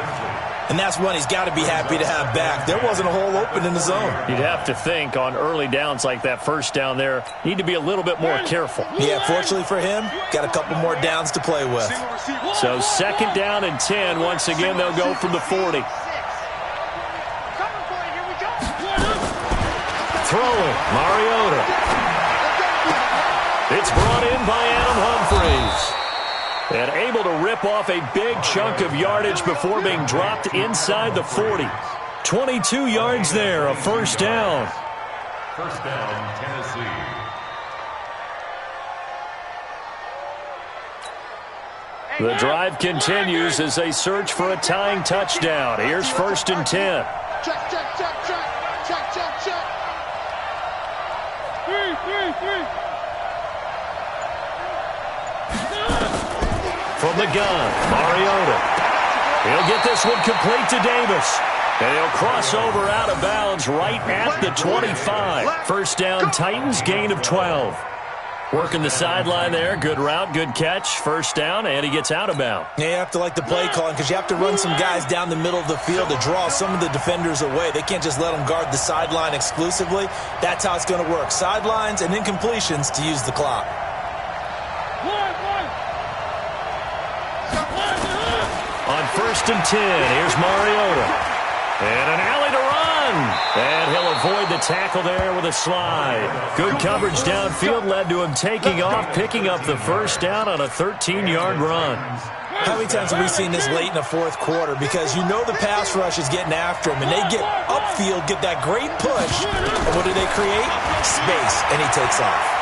C: And that's one he's got to be happy to have back. There wasn't a hole open in the zone.
B: You'd have to think on early downs like that first down there, need to be a little bit more careful.
C: Yeah, fortunately for him, got a couple more downs to play with.
B: So 2nd down and 10. Once again, they'll go from the 40. Throwing, Mariota. It's brought in by Adam Humphries. And able to rip off a big chunk of yardage before being dropped inside the 40. 22 yards there, a first down.
D: First down, Tennessee.
B: The drive continues as they search for a tying touchdown. Here's 1st and 10.
E: Check, check, check, check, check, check, check. 3.
B: From the gun, Mariota. He'll get this one complete to Davis. And he'll cross over out of bounds right at the 25. First down, Titans, gain of 12. Working the sideline there. Good route, good catch. First down, and he gets out of bounds.
C: Yeah, you have to like the play calling because you have to run some guys down the middle of the field to draw some of the defenders away. They can't just let them guard the sideline exclusively. That's how it's going to work. Sidelines and incompletions to use the clock.
B: On 1st and 10, here's Mariota. And an alley to run. And he'll avoid the tackle there with a slide. Good coverage downfield led to him taking off, picking up the first down on a 13-yard run.
C: How many times have we seen this late in the 4th quarter? Because you know the pass rush is getting after him, and they get upfield, get that great push. And what do they create? Space, and he takes off.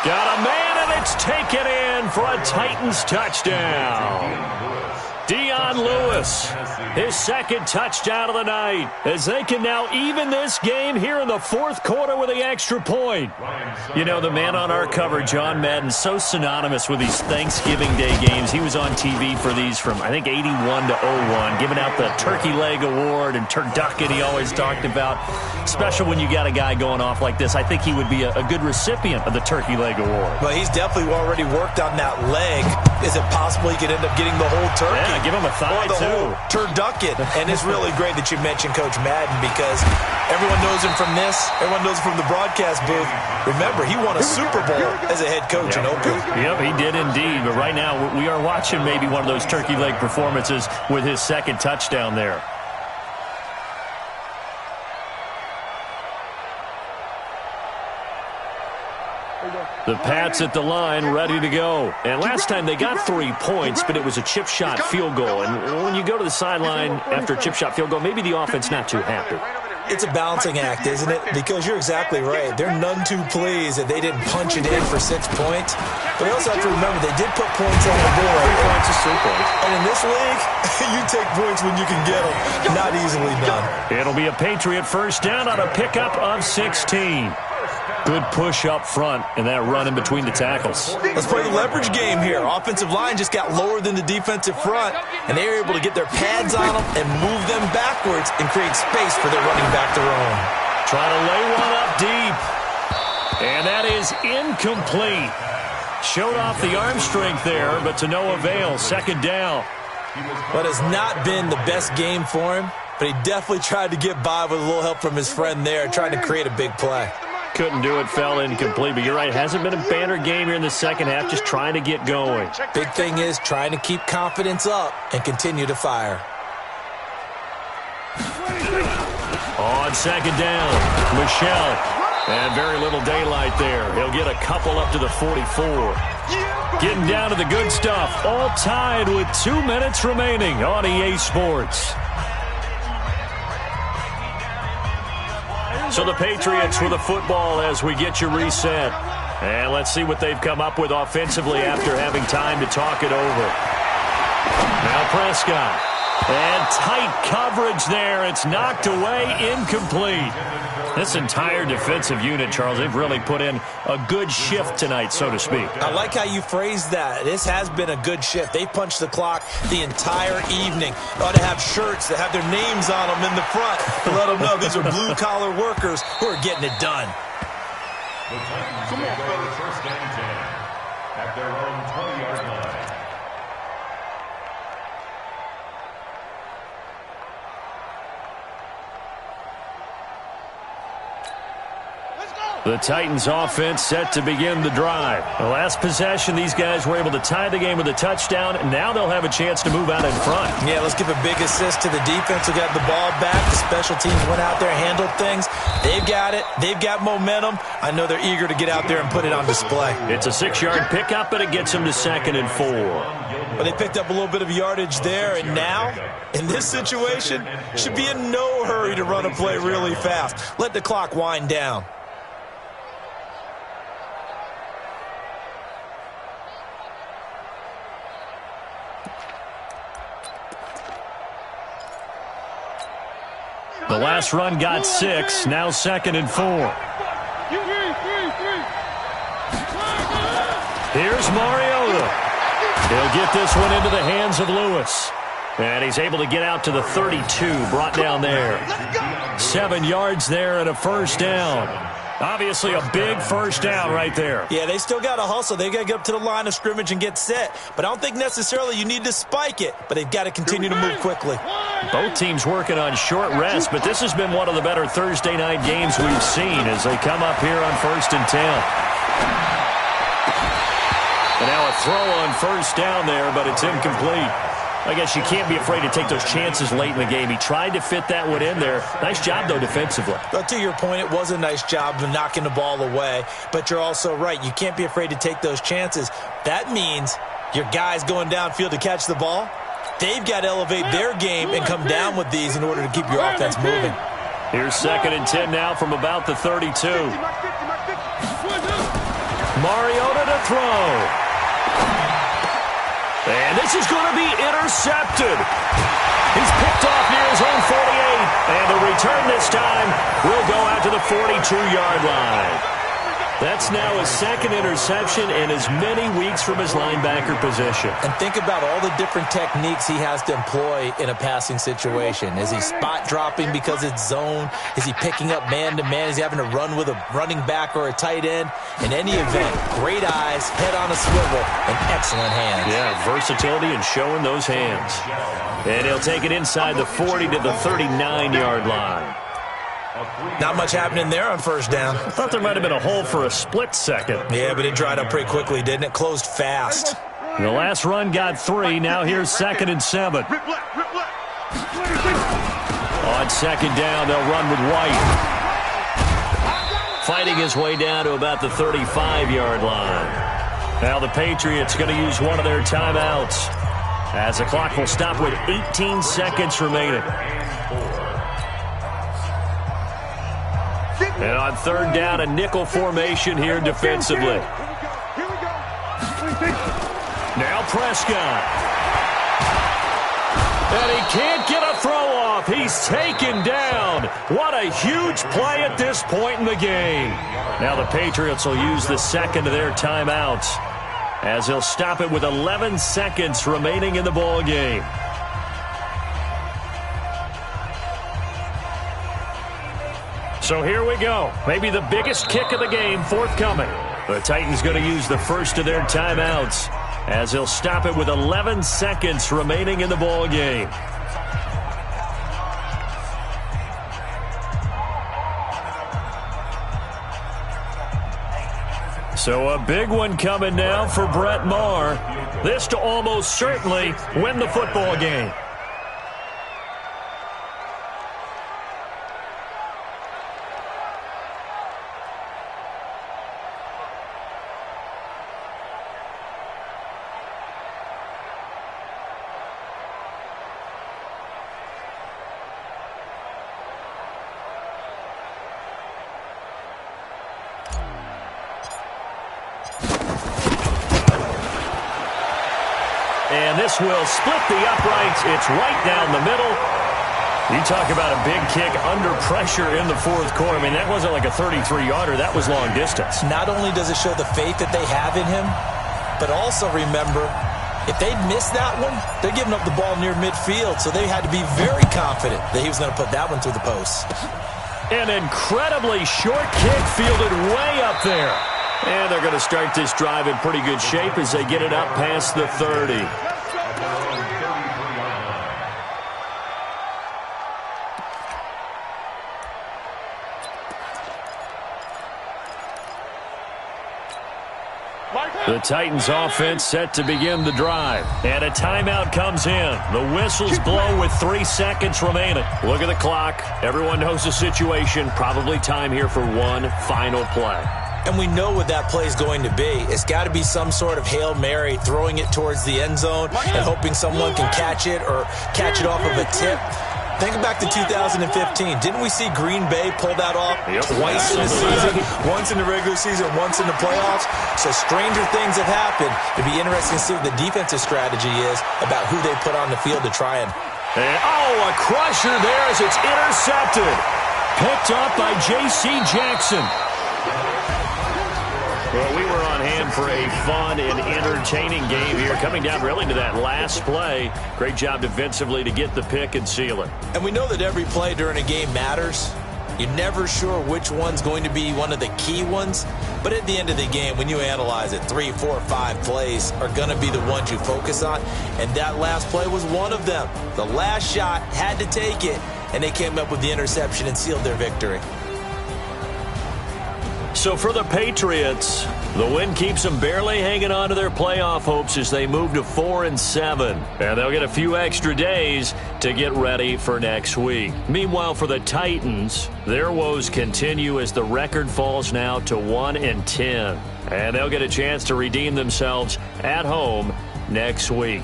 B: Got a man, and it's taken in for a Titans touchdown. Dion Lewis, his 2nd touchdown of the night, as they can now even this game here in the 4th quarter with the extra point. You know, the man on our cover, John Madden, so synonymous with these Thanksgiving Day games. He was on TV for these from, I think, 81 to 01, giving out the Turkey Leg Award and turducken he always talked about. Special when you got a guy going off like this. I think he would be a good recipient of the Turkey Leg Award.
C: Well, he's definitely already worked on that leg. Is it possible he could end up getting the whole turkey?
B: Yeah, give him a thigh,
C: or the whole turducken. And it's really great that you mentioned Coach Madden because everyone knows him from this. Everyone knows him from the broadcast booth. Remember, he won a Super Bowl as a head coach in Oakland.
B: Yep, he did indeed. But right now, we are watching maybe one of those turkey leg performances with his 2nd touchdown there. The Pats at the line, ready to go. And last time they got 3 points, but it was a chip shot field goal. And when you go to the sideline after a chip shot field goal, maybe the offense not too happy.
C: It's a balancing act, isn't it? Because you're exactly right. They're none too pleased that they didn't punch it in for 6 points. But you also have to remember they did put points on the board.
B: 3 points is 3 points.
C: And in this league, you take points when you can get them. Not easily done.
B: It'll be a Patriot first down on a pickup of 16. Good push up front and that run in between the tackles.
C: Let's play the leverage game here. Offensive line just got lower than the defensive front, and they were able to get their pads on them and move them backwards and create space for their running back to roam.
B: Trying to lay one up deep. And that is incomplete. Showed off the arm strength there, but to no avail. 2nd down.
C: What has not been the best game for him, but he definitely tried to get by with a little help from his friend there, trying to create a big play.
B: couldn't do it, fell incomplete. But you're right, hasn't been a banner game here in the second half, just trying to get going.
C: Big thing is trying to keep confidence up and continue to fire.
B: On second down, Michelle. And very little daylight there. He'll get a couple up to the 44. Getting down to the good stuff. All tied with 2 minutes remaining on EA Sports. So the Patriots with the football as we get you reset. And let's see what they've come up with offensively after having time to talk it over. Now Prescott. And tight coverage there. It's knocked away, incomplete. This entire defensive unit, Charles, they've really put in a good shift tonight, so to speak.
C: I like how you phrased that. This has been a good shift. They punched the clock the entire evening. They ought to have shirts that have their names on them in the front to let them know these are blue-collar workers who are getting it done.
D: Come on, fellas. First and 10 at their own 20-yard line.
B: The Titans offense set to begin the drive. The last possession, these guys were able to tie the game with a touchdown, and now they'll have a chance to move out in front.
C: Yeah, let's give a big assist to the defense who got the ball back. The special teams went out there, handled things. They've got it. They've got momentum. I know they're eager to get out there and put it on display.
B: It's a 6-yard pickup, but it gets them to 2nd and 4.
C: But they picked up a little bit of yardage there, and now, in this situation, should be in no hurry to run a play really fast. Let the clock wind down.
B: The last run got 6, now 2nd and 4. Here's Mariota. He'll get this one into the hands of Lewis. And he's able to get out to the 32, brought down there. 7 yards there and a first down. Obviously a big first down right there.
C: Yeah, they still got to hustle. They got to get up to the line of scrimmage and get set. But I don't think necessarily you need to spike it. But they've got to continue to move quickly.
B: Both teams working on short rest, but this has been one of the better Thursday night games we've seen as they come up here on 1st and 10. And now a throw on first down there, but it's incomplete. I guess you can't be afraid to take those chances late in the game. He tried to fit that one in there. Nice job, though, defensively.
C: But to your point, it was a nice job of knocking the ball away. But you're also right. You can't be afraid to take those chances. That means your guys going downfield to catch the ball, they've got to elevate their game and come down with these in order to keep your offense moving.
B: Here's 2nd and 10 now from about the 32. Mariota to throw. And this is going to be intercepted. He's picked off near his own 48. And the return this time will go out to the 42-yard line. That's now his 2nd interception in as many weeks from his linebacker position.
C: And think about all the different techniques he has to employ in a passing situation. Is he spot dropping because it's zone? Is he picking up man-to-man? Is he having to run with a running back or a tight end? In any event, great eyes, head on a swivel, and excellent hands.
B: Yeah, versatility and showing those hands. And he'll take it inside the 40 to the 39-yard line.
C: Not much happening there on first down.
B: I thought there might have been a hole for a split second.
C: Yeah, but it dried up pretty quickly, didn't it? Closed fast.
B: The last run got 3. Now here's 2nd and 7. On 2nd down, they'll run with White. Fighting his way down to about the 35-yard line. Now the Patriots going to use one of their timeouts as the clock will stop with 18 seconds remaining. And on 3rd down, a nickel formation here defensively. Now Prescott. And he can't get a throw off. He's taken down. What a huge play at this point in the game. Now the Patriots will use the 2nd of their timeouts as they'll stop it with 11 seconds remaining in the ball game. So here we go. Maybe the biggest kick of the game forthcoming. The Titans going to use the first of their timeouts as they'll stop it with 11 seconds remaining in the ball game. So a big one coming now for Brett Maher. This to almost certainly win the football game. And this will split the uprights. It's right down the middle. You talk about a big kick under pressure in the fourth quarter. I mean, that wasn't like a 33-yarder. That was long distance.
C: Not only does it show the faith that they have in him, but also remember, if they'd missed that one, they're giving up the ball near midfield, so they had to be very confident that he was going to put that one through the post.
B: An incredibly short kick fielded way up there. And they're going to start this drive in pretty good shape as they get it up past the 30. The Titans offense set to begin the drive. And a timeout comes in. The whistles blow with 3 seconds remaining. Look at the clock. Everyone knows the situation. Probably time here for one final play.
C: And we know what that play is going to be. It's got to be some sort of Hail Mary, throwing it towards the end zone and hoping someone can catch it or catch it off of a tip. Think back to 2015. Didn't we see Green Bay pull that off twice in the season? Once in the regular season, once in the playoffs. So stranger things have happened. It'd be interesting to see what the defensive strategy is about who they put on the field to try and...
B: a crusher there as it's intercepted. Picked up by J.C. Jackson. Well, we were on hand for a fun and entertaining game here. Coming down really to that last play. Great job defensively to get the pick and seal it.
C: And we know that every play during a game matters. You're never sure which one's going to be one of the key ones. But at the end of the game, when you analyze it, 3, 4, 5 plays are going to be the ones you focus on. And that last play was one of them. The last shot had to take it, and they came up with the interception and sealed their victory.
B: So for the Patriots, the win keeps them barely hanging on to their playoff hopes as they move to 4-7. And they'll get a few extra days to get ready for next week. Meanwhile, for the Titans, their woes continue as the record falls now to 1-10. And they'll get a chance to redeem themselves at home next week.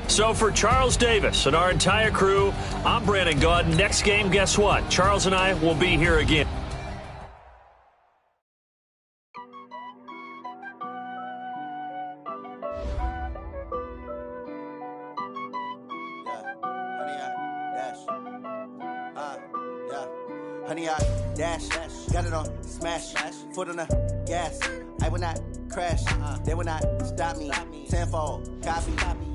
B: So for Charles Davis and our entire crew, I'm Brandon Gaudin. Next game, guess what? Charles and I will be here again.
F: Honey, I dash, got it on smash, foot on the gas. I will not crash, they will not stop me. Tenfold, copy,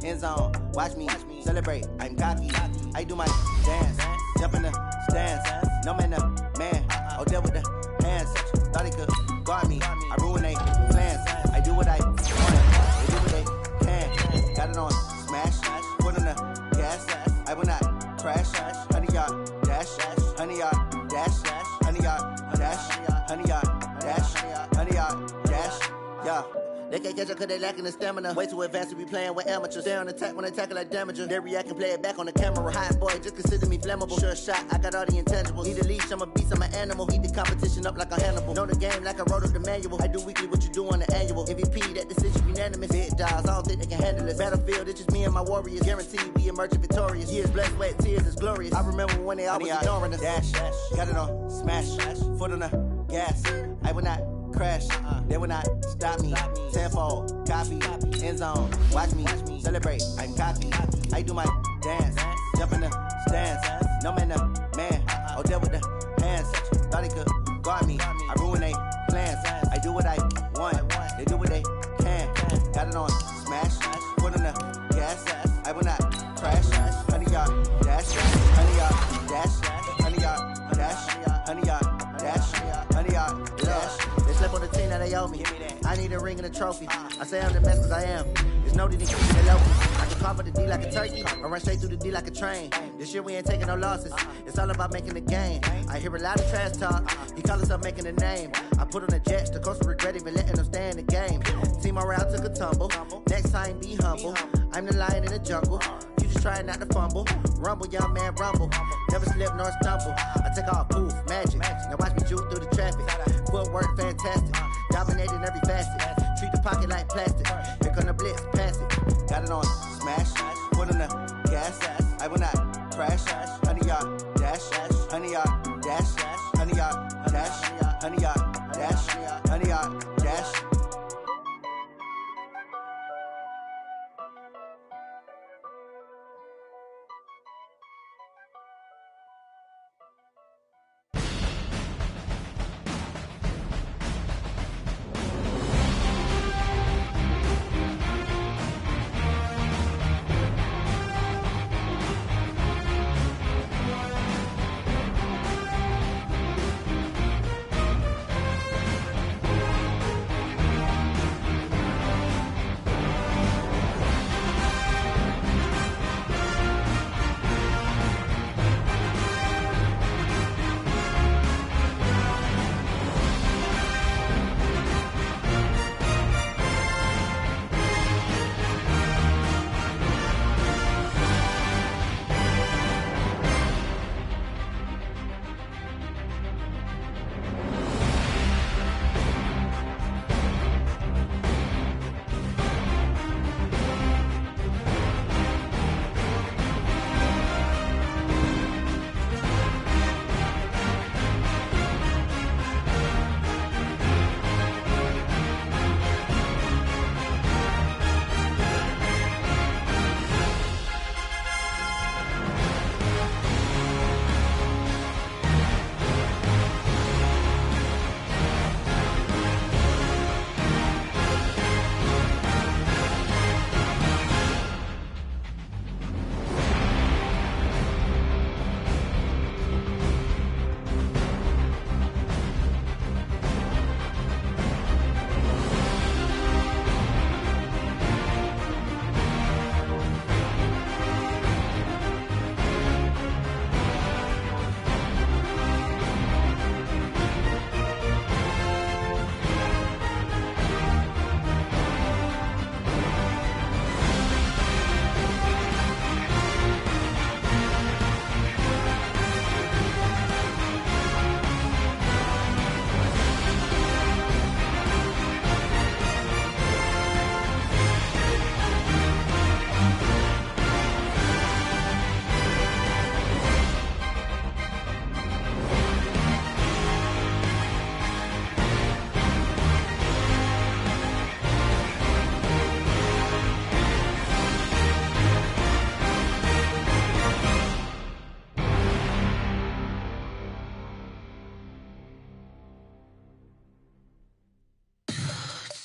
F: end zone, watch me celebrate. I'm cocky, I do my dance, jump in the stands. No man, the man, oh, there with the hands. Thought he could guard me, I ruin they plans. I do what I want, they do what they can. Got it on smash, foot on the gas. I will not crash, honey, y'all dash, honey, y'all. Dash, honey, y'all, dash, honey, y'all, dash, honey, y'all, dash, yeah. They can't catch up cause they lacking the stamina. Way too advanced to be playing with amateurs. Stay on attack when they tackle like damager. They react and play it back on the camera. Hot boy, just consider me flammable. Sure shot, I got all the intangibles. Need a leash, I'm a beast, I'm an animal. Eat the competition up like a Hannibal. Know the game like I wrote up the manual. I do weekly what you do on the annual. MVP, that decision unanimous. Big dogs, I don't think they can handle it. Battlefield, it's just me and my warriors. Guaranteed we emerge victorious. Years blessed, wet tears is glorious. I remember when they always ignoring us. Dash, got it on smash, foot on the gas. I will not crash, they will not stop me. Tenfold, copy, end zone, watch me celebrate. I'm cocky, I do my dance, jump in the stands. No man, the man, oh, there with the hands. Thought he could guard me, I ruin they plans. I do what I want, they do what they can. Got it on smash, foot on the gas. I will not crash, honey, y'all dash, honey, y'all dash, honey, y'all dash, honey, y'all dash, honey, y'all dash. Slip on the team that they owe me. I need a ring and a trophy. I say I'm the best cause I am. There's no need to keep it low. I Cover the D like a turkey, I run straight through the D like a train. This year we ain't taking no losses, it's all about making the game. I hear a lot of trash talk, he call himself making a name. I put on the Jets, the coach will regret even letting them stay in the game. Team around took a tumble, next time be humble. I'm the lion in the jungle, you just try not to fumble. Rumble, young man, rumble, never slip nor stumble. I take off, poof, magic, now watch me juke through the traffic. Footwork fantastic, dominating every facet. Treat the pocket like plastic, here come the blitz, pass it. Got it on, smash, foot on the gas. I will not crash, 100-yard dash, 100-yard dash, 100-yard dash, 100-yard dash, 100-yard dash.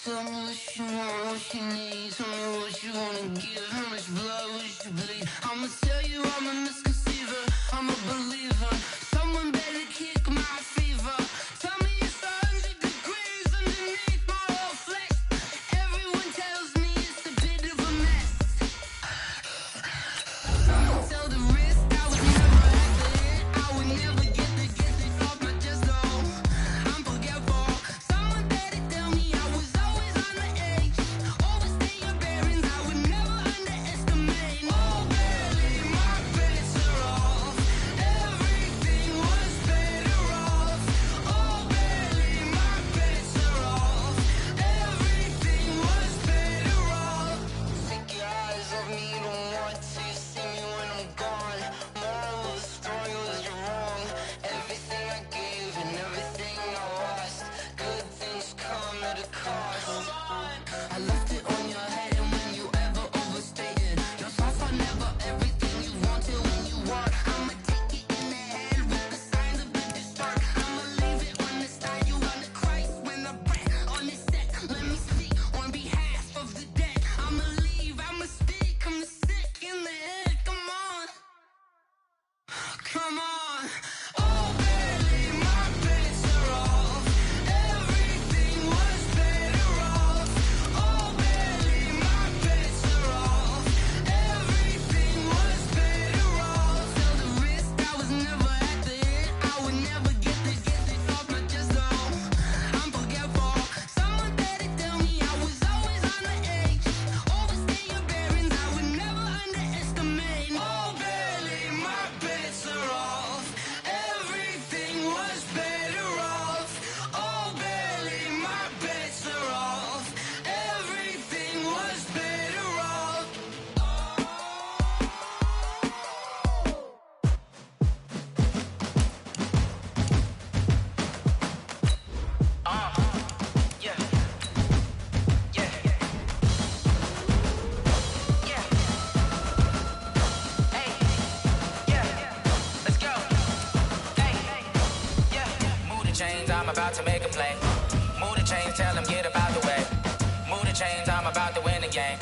G: Tell me what you want, what you need. Tell me what you wanna give. How much blood would you bleed? I'ma tell you I'm a misconceiver. I'm a believer. Someone better kick my fever. Tell me it's 100 degrees underneath my whole flesh. Everyone tells me it's a bit of a mess. Tell the risk I would never have to hit. I would never get it off my chest though. I'm forgetful. Someone better tell me I was always on the edge. Overstay your bearings. I would never underestimate.
H: about to make a play. Move the chains, tell them get up out the way. Move the chains, I'm about to win the game.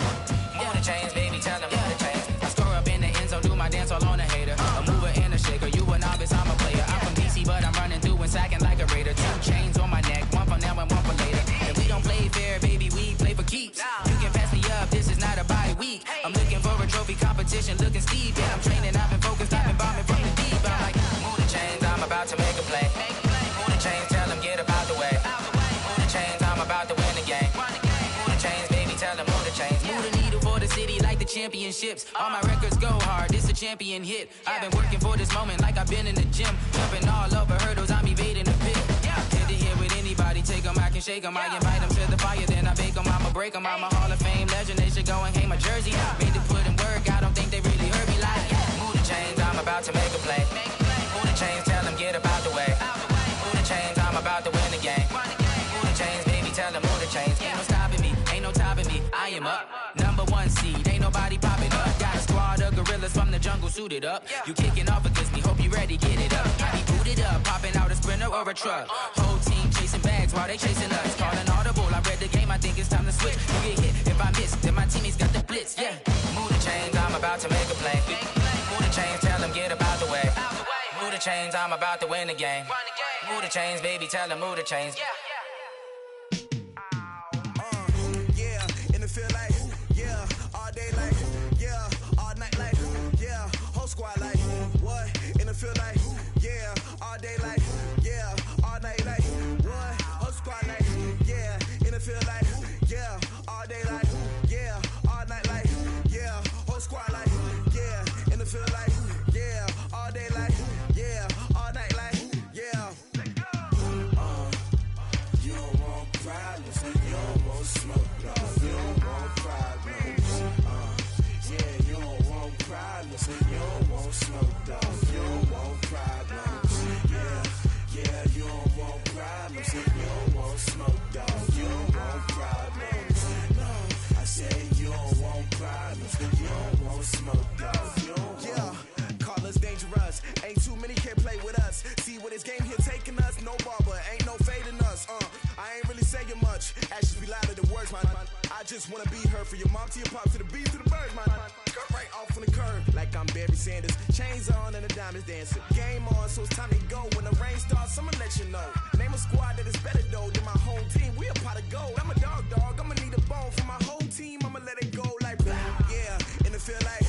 H: Move the chains, baby, tell them move the chains. I score up in the end zone, do my dance all on a hater. A mover and a shaker, you a novice, I'm a player. I'm from DC, but I'm running through and sacking like a raider. 2 chains on my neck, one for now and one for later. And we don't play fair, baby, we play for keeps. You can pass me up, this is not a bye week. I'm looking for a trophy competition, looking steep. Yeah, I'm training, I've been focused, I've been bombing from the deep. I'm like, move the chains, I'm about to make a play. Move the chains, tell them get up out the way. Move the chains, I'm about to win the game. Move the chains, baby, tell them move the chains. Move the needle for the city like the championships. All my records go hard, this a champion hit. I've been working for this moment like I've been in the gym. Jumping all over hurdles, I'm evading the pit. Head to head with anybody, take them, I can shake them. I invite them to the fire, then I bake them, I'ma break them. I'm a Hall of Fame legend, they should go and hang my jersey. Made to put in work, I don't think they really heard me like. Move the chains, I'm about to make a play. Move the chains, tell them get up out the way. Move the chains, I'm about to win the game. Move the chains, baby, tell them move the chains. Ain't no stopping me, ain't no topping me, I am up. Number 1 seed, ain't nobody popping up. Got a squad of gorillas from the jungle suited up. You kicking off against me, hope you ready, get it up. I be booted up, popping out a sprinter or a truck. Whole team chasing bags while they chasing us. Calling audible, I read the game, I think it's time to switch. You get hit, if I miss, then my teammates got the blitz, yeah. Move the chains, I'm about to make a play. Move the chains, tell them get up out the way. Move the chains, I'm about to win the game. Move the chains, baby, tell them move the chains.
I: And it feel like, all day like, all night like, whole squad like, what? And it feel like, all day like, all night like, what? Whole squad like, and it feel like, all day like, all night like, whole squad like, and it feel like, all day like, all night like, you don't want problems, you don't want smoke, dog. You don't want problems, you don't want problems, you don't want smoke, dog. You don't want problems, you don't want problems, you don't want smoke, dog. You don't want problems, no, I say you don't want problems, you don't want smoke, dog. You don't want. Call us dangerous, ain't too many can play with us. See what this game here taking us, no barber, ain't no fading us. I ain't really saying much, actions be louder than words, man. I just wanna be heard, for your mom to your pop, to the beat, to the birds, man. Cut right off on the curb, like I'm Barry Sanders. Chains on and the diamonds dancing. Game on, so it's time to go. When the rain starts, I'ma let you know. Name a squad that is better though than my home team. We a pot of gold. I'm a dog, I'ma need a bone for my whole team. I'ma let it go like blah. Yeah, and it feel like,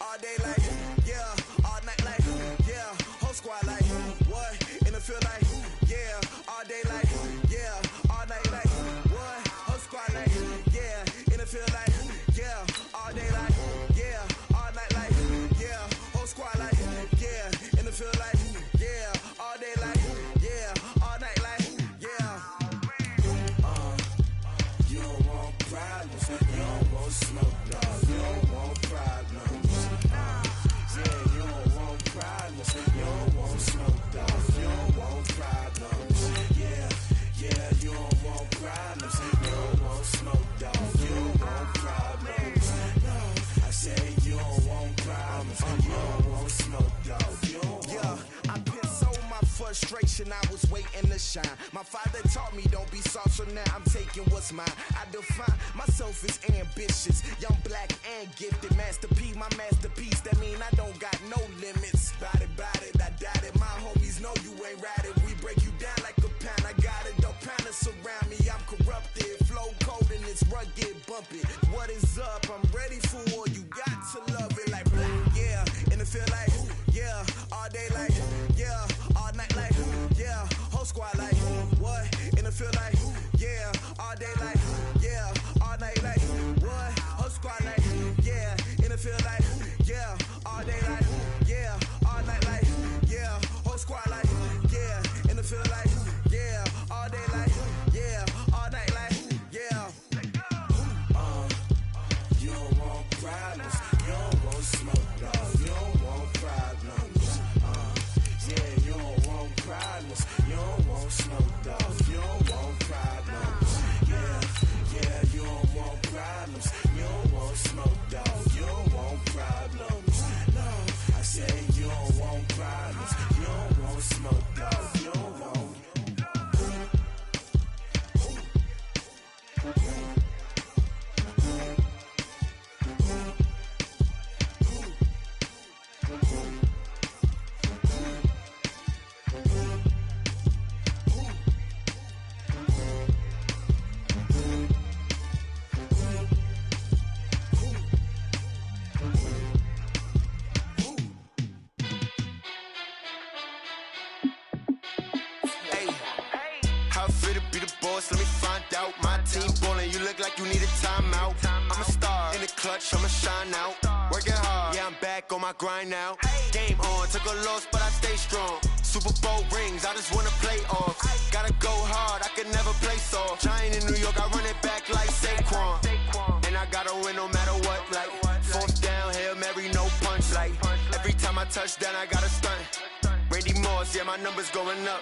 I: all day like, all night like, whole squad like, what? And it feel like, all day like, all night like, what? Whole squad like, and it feel like, all day like, all night like, whole squad like, and it feel like, all day like, all night like, you don't want problems, you don't want smoke, dog. You don't want problems, you don't want problems, you don't want smoke, dog. You don't want problems, you don't want problems, you don't want smoke, dog. You don't want problems, no, I say you don't want problems, you don't want smoke, dog. You don't want. I piss on my frustration, I was waiting to shine. My father taught me don't be soft, so now I'm taking what's mine. I define myself as ambitious, young, black, and gifted. Masterpiece, my masterpiece, that mean I don't got no limits. Bout it, I doubt it. My homies know you ain't ride it. We break you down like a pound. I got it, don't pound to surround me. I'm corrupted, flow cold and it's rugged, bumpy. What is up? I'm ready for war. You got to love it like black, and it feel like, all day like, all night like, whole squad like, what? And it feel like, all day like, all night like, what? Whole squad like, and it feel like, all day like, all night like, whole squad like, and it feel like, all day like, all night like, you
J: boss, let me find out. My team ballin', you look like you need a timeout. I'm a star, in the clutch, I'ma shine out. Working hard, yeah, I'm back on my grind now. Game on, took a loss, but I stay strong. Super Bowl rings, I just wanna play off. Gotta go hard, I can never play soft. Giant in New York, I run it back like Saquon. And I gotta win no matter what, like fourth down, Hail Mary, no punch. Like every time I touch down, I gotta stunt. Randy Moss, yeah, my numbers going up.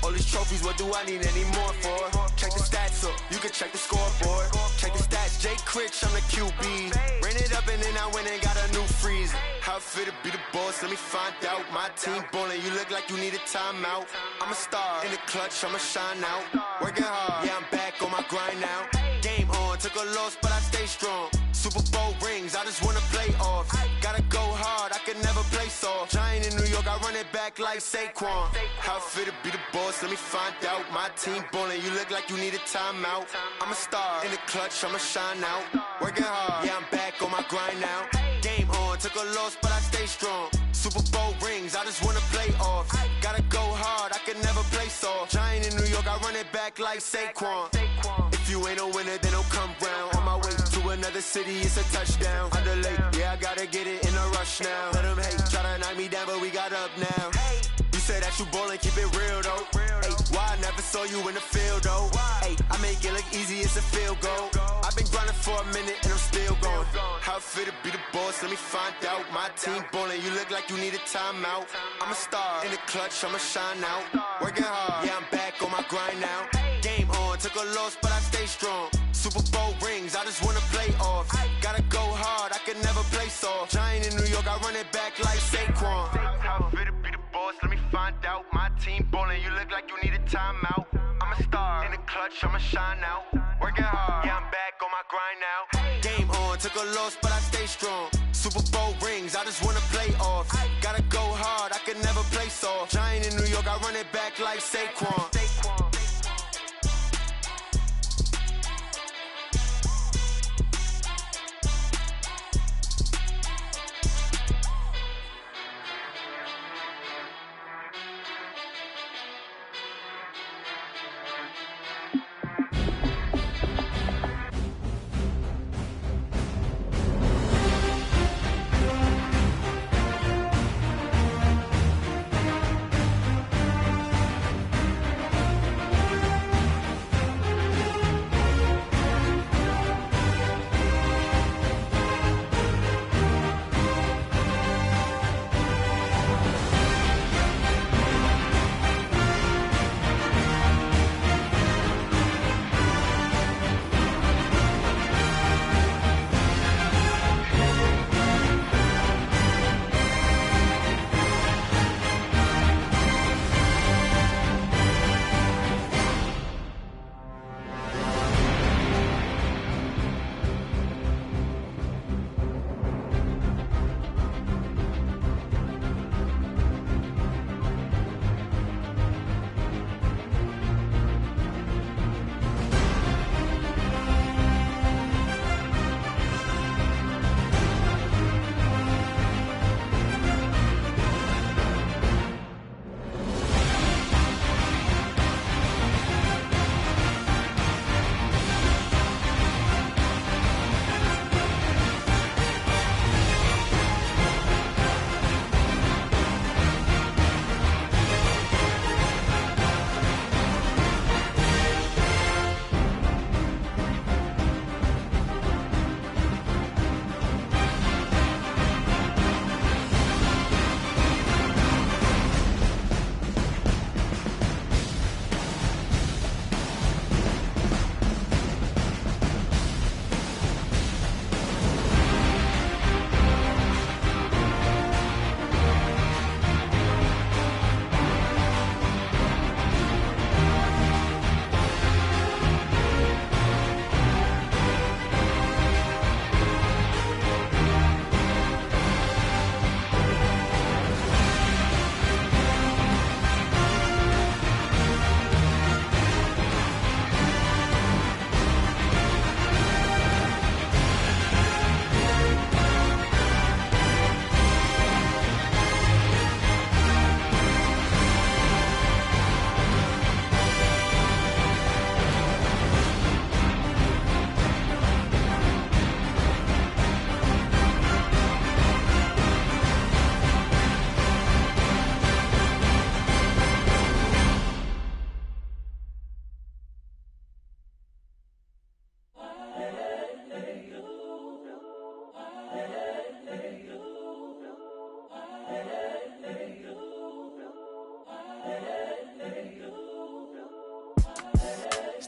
J: All these trophies, what do I need any more for? Check the stats up, you can check the scoreboard. Check the stats, Jake Critch, I'm the QB. Ran it up and then I went and got a new freeze. How it fit to be the boss, let me find out. My team ballin', you look like you need a timeout. I'm a star, in the clutch, I'ma shine out. Working hard, yeah, I'm back on my grind now. Game on, took a loss, but I stay strong. Super Bowl rings, I just wanna play off. Gotta go hard, I can never play soft. Giant in New York, I run it back like Saquon. How it fit to be the boss, let me find out. My team ballin', you look like you need a timeout. I'm a star, in the clutch, I'ma shine out. Working hard, yeah, I'm back on my grind now. Game on, took a loss, but I stay strong. Super Bowl rings, I just wanna play off. Gotta go hard, I can never play soft. Giant in New York, I run it back like Saquon. If you ain't a winner, then don't come round. On my way to another city, it's a touchdown. Underlay, yeah, I gotta get it in a rush now. Let them hate, try to knock me down, but we got up now. You say that you ballin', keep it real though. Hey, why I never saw you in the field though? Hey, I make it look easy, it's a field goal. I've been grinding for a minute and I'm still going. How it fit to be the boss, let me find out. My team ballin', you look like you need a timeout. I'm a star, in the clutch, I'ma shine out. Working hard, yeah, I'm back on my grind now. Game on, took a loss, but I stay strong. Super Bowl rings, I just wanna play off. Gotta go hard, I can never play soft. Giant in New York, I run it back like Saquon. How it fit to be the boss, let me find out. My team ballin', you look like you need a timeout. I'm a star, in the clutch, I'ma shine out. Working hard, yeah, I'm back on my grind now. Game on, took a loss, but I stay strong. Super Bowl rings, I just wanna play off. Gotta go hard, I can never play soft. Giant in New York, I run it back like Saquon.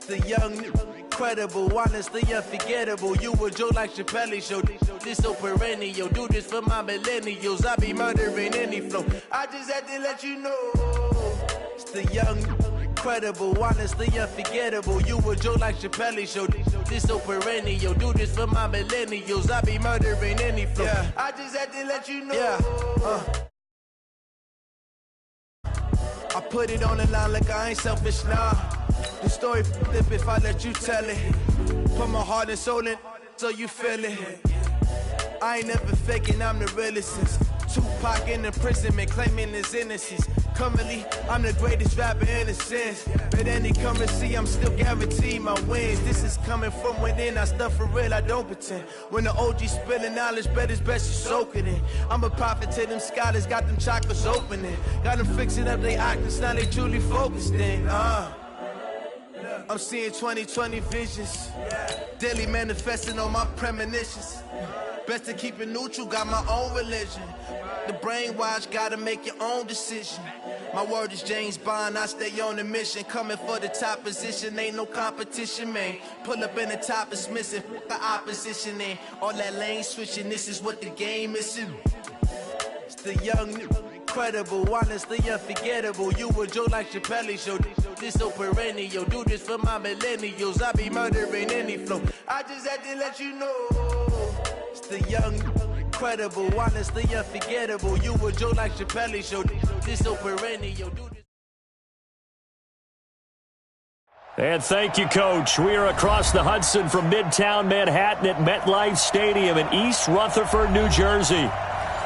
K: The young, incredible, honestly unforgettable. You a Joe like Chappelle show. This so perennial. Do this for my millennials. I be murdering any flow. I just had to let you know. It's the young, incredible, honestly unforgettable. You a Joe like Chappelle show. This so perennial. Do this for my millennials. I be murdering any flow. Yeah. I just had to let you know. Yeah. I put it on the line like I ain't selfish, nah. The story flip if I let you tell it. Put my heart and soul in so you feel it. I ain't never faking, I'm the realest since Tupac in imprisonment, claiming his innocence. Currently, I'm the greatest rapper in a sense. But any currency, I'm still guaranteed my wins. This is coming from within, I stuff for real, I don't pretend. When the OG spilling knowledge, bet it's best you soak it in. I'm a prophet to them scholars, got them chakras opening. Got them fixing up they octaves, now they truly focused in. I'm seeing 2020 visions. Daily manifesting on my premonitions. Best to keep it neutral, got my own religion. The brainwash, gotta make your own decision. My word is James Bond, I stay on the mission. Coming for the top position, ain't no competition, man. Pull up in the top, it's missing, the opposition in. All that lane switching, this is what the game is. It's the young, incredible, honestly unforgettable. You a Joe like Chappelle show. This so perennial. Do this for my millennials. I be murdering any flow. I just had to let you know. It's the young, incredible, honestly unforgettable. You a Joe like Chappelle show. This so perennial.
B: And thank you, Coach. We are across the Hudson from Midtown Manhattan at MetLife Stadium in East Rutherford, New Jersey.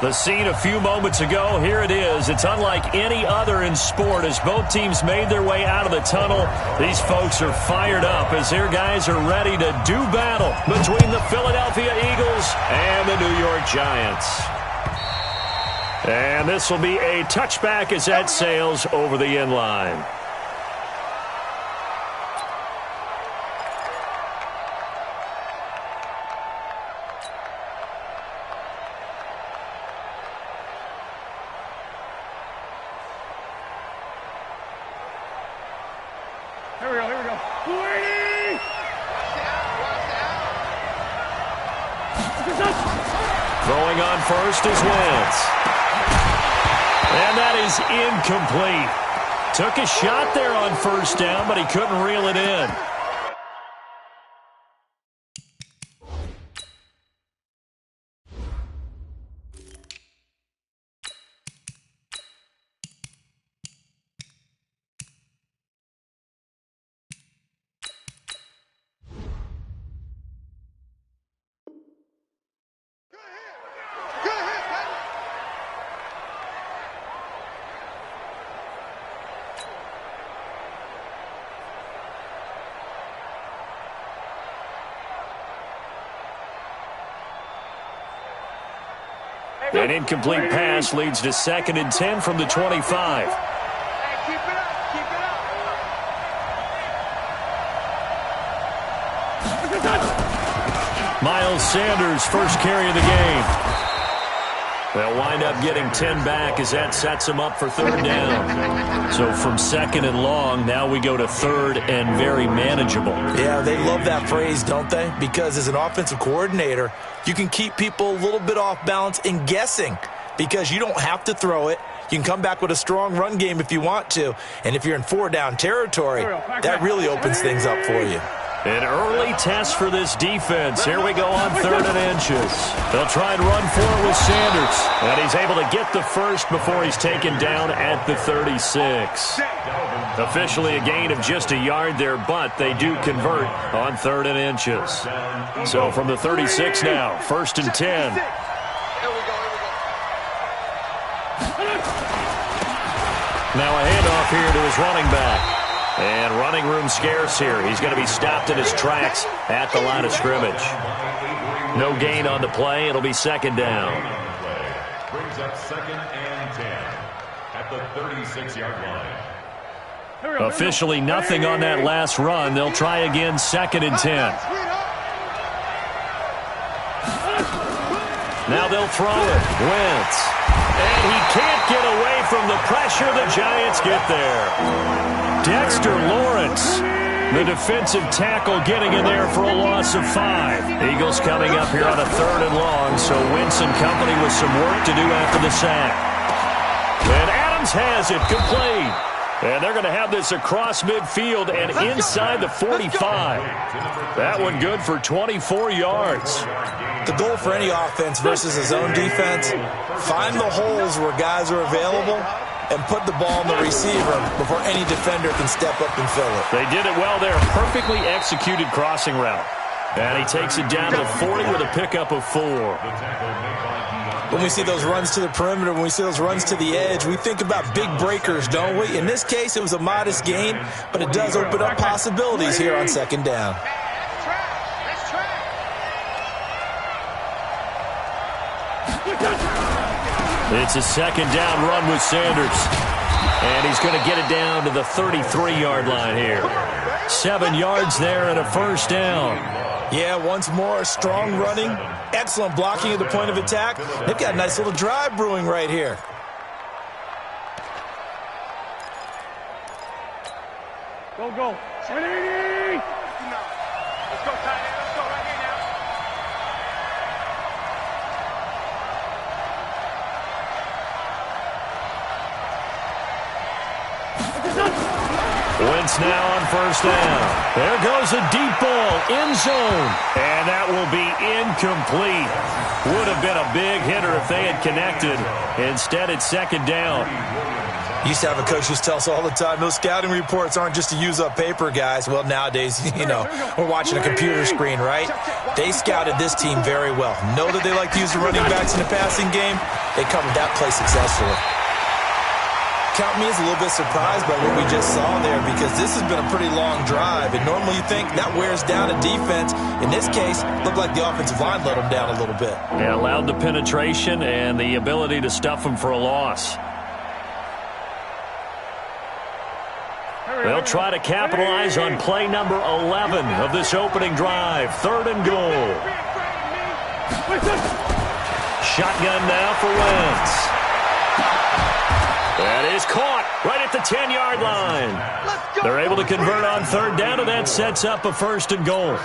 B: The scene a few moments ago, here it is. It's unlike any other in sport as both teams made their way out of the tunnel. These folks are fired up as their guys are ready to do battle between the Philadelphia Eagles and the New York Giants. And this will be a touchback as that sails over the end line. Throwing on first is Wentz. And that is incomplete. Took a shot there on first down, but he couldn't reel it in. An incomplete pass leads to 2nd and 10 from the 25. Miles Sanders, first carry of the game. They'll wind up getting 10 back as that sets them up for 3rd down. So from 2nd and long, now we go to 3rd and very manageable.
C: Yeah, they love that phrase, don't they? Because as an offensive coordinator, you can keep people a little bit off balance and guessing because you don't have to throw it. You can come back with a strong run game if you want to. And if you're in 4-down territory, that really opens things up for you.
B: An early test for this defense. Here we go on 3rd and inches. They'll try and run for it with Sanders. And he's able to get the first before he's taken down at the 36. Officially a gain of just a yard there, but they do convert on 3rd and inches. So from the 36 now, 1st and 10. Now a handoff here to his running back. And running room scarce here. He's going to be stopped in his tracks at the line of scrimmage. No gain on the play. It'll be 2nd down.
D: Brings up 2nd and 10 at the 36-yard line.
B: Officially nothing on that last run. They'll try again 2nd and 10. Now they'll throw it. Wentz. And he can't get away from the pressure. The Giants get there. Dexter Lawrence The defensive tackle getting in there for a loss of 5. Eagles coming up here on a 3rd and long, so Wentz and company with some work to do after the sack. And Adams has it, complete. And they're going to have this across midfield and inside the 45. That one good for 24 yards.
C: The goal for any offense versus his own defense, find the holes where guys are available and put the ball on the receiver before any defender can step up and fill it.
B: They did it well there. Perfectly executed crossing route. And he takes it down to the 40 with a pickup of 4.
C: When we see those runs to the perimeter, when we see those runs to the edge, we think about big breakers, don't we? In this case, it was a modest gain, but it does open up possibilities here on 2nd down.
B: It's a 2nd down run with Sanders. And he's going to get it down to the 33-yard line here. 7 yards there and a 1st down.
C: Yeah, once more, strong running, excellent blocking at the point of attack. They've got a nice little drive brewing right here.
E: Go, go. 180! Let's go, tight end. Let's go right here now.
B: Wentz now on 1st down. There goes a deep ball, end zone. And that will be incomplete. Would have been a big hitter if they had connected. Instead, it's 2nd down.
C: Used to have a coach who tells us all the time, those scouting reports aren't just to use up paper, guys. Well, nowadays, we're watching a computer screen, right? They scouted this team very well. Know that they like to use the running backs in the passing game. They covered that play successfully. Count me as a little bit surprised by what we just saw there, because this has been a pretty long drive, and normally you think that wears down a defense. In this case, looked like the offensive line let them down a little bit.
B: Yeah, allowed the penetration and the ability to stuff them for a loss. They'll try to capitalize on play number 11 of this opening drive. 3rd and goal. Shotgun now for Wentz. That is caught right at the 10-yard line. They're able to convert on 3rd down, and that sets up a 1st and goal.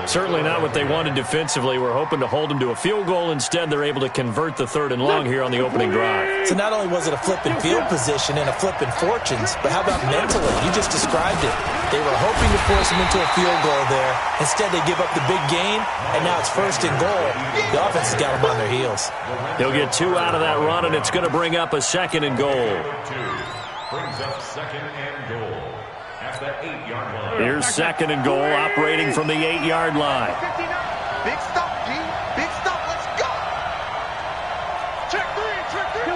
B: Certainly not what they wanted defensively. We're hoping to hold them to a field goal. Instead, they're able to convert the 3rd and long here on the opening drive.
C: So not only was it a flipping field position and a flipping fortunes, but how about mentally? You just described it. They were hoping to force them into a field goal there. Instead, they give up the big gain, and now it's 1st and goal. The offense has got them on their heels.
B: He'll get 2 out of that run, and it's going to bring up a 2nd and goal.
D: Brings up 2nd and goal at the 8-yard line.
B: Here's 2nd and goal, operating from the 8-yard line.
E: Big stop, G. Big stop. Let's go. Check 3. Check 3.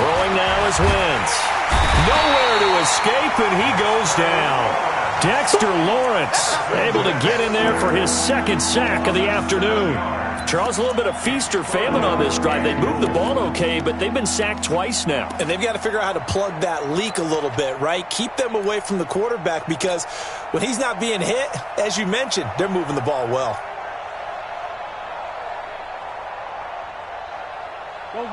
B: Throwing now is Wentz. Nowhere to escape, and he goes down. Dexter Lawrence able to get in there for his 2nd sack of the afternoon. Charles, a little bit of feast or famine on this drive. They moved the ball okay, but they've been sacked twice now.
C: And they've got to figure out how to plug that leak a little bit, right? Keep them away from the quarterback, because when he's not being hit, as you mentioned, they're moving the ball well.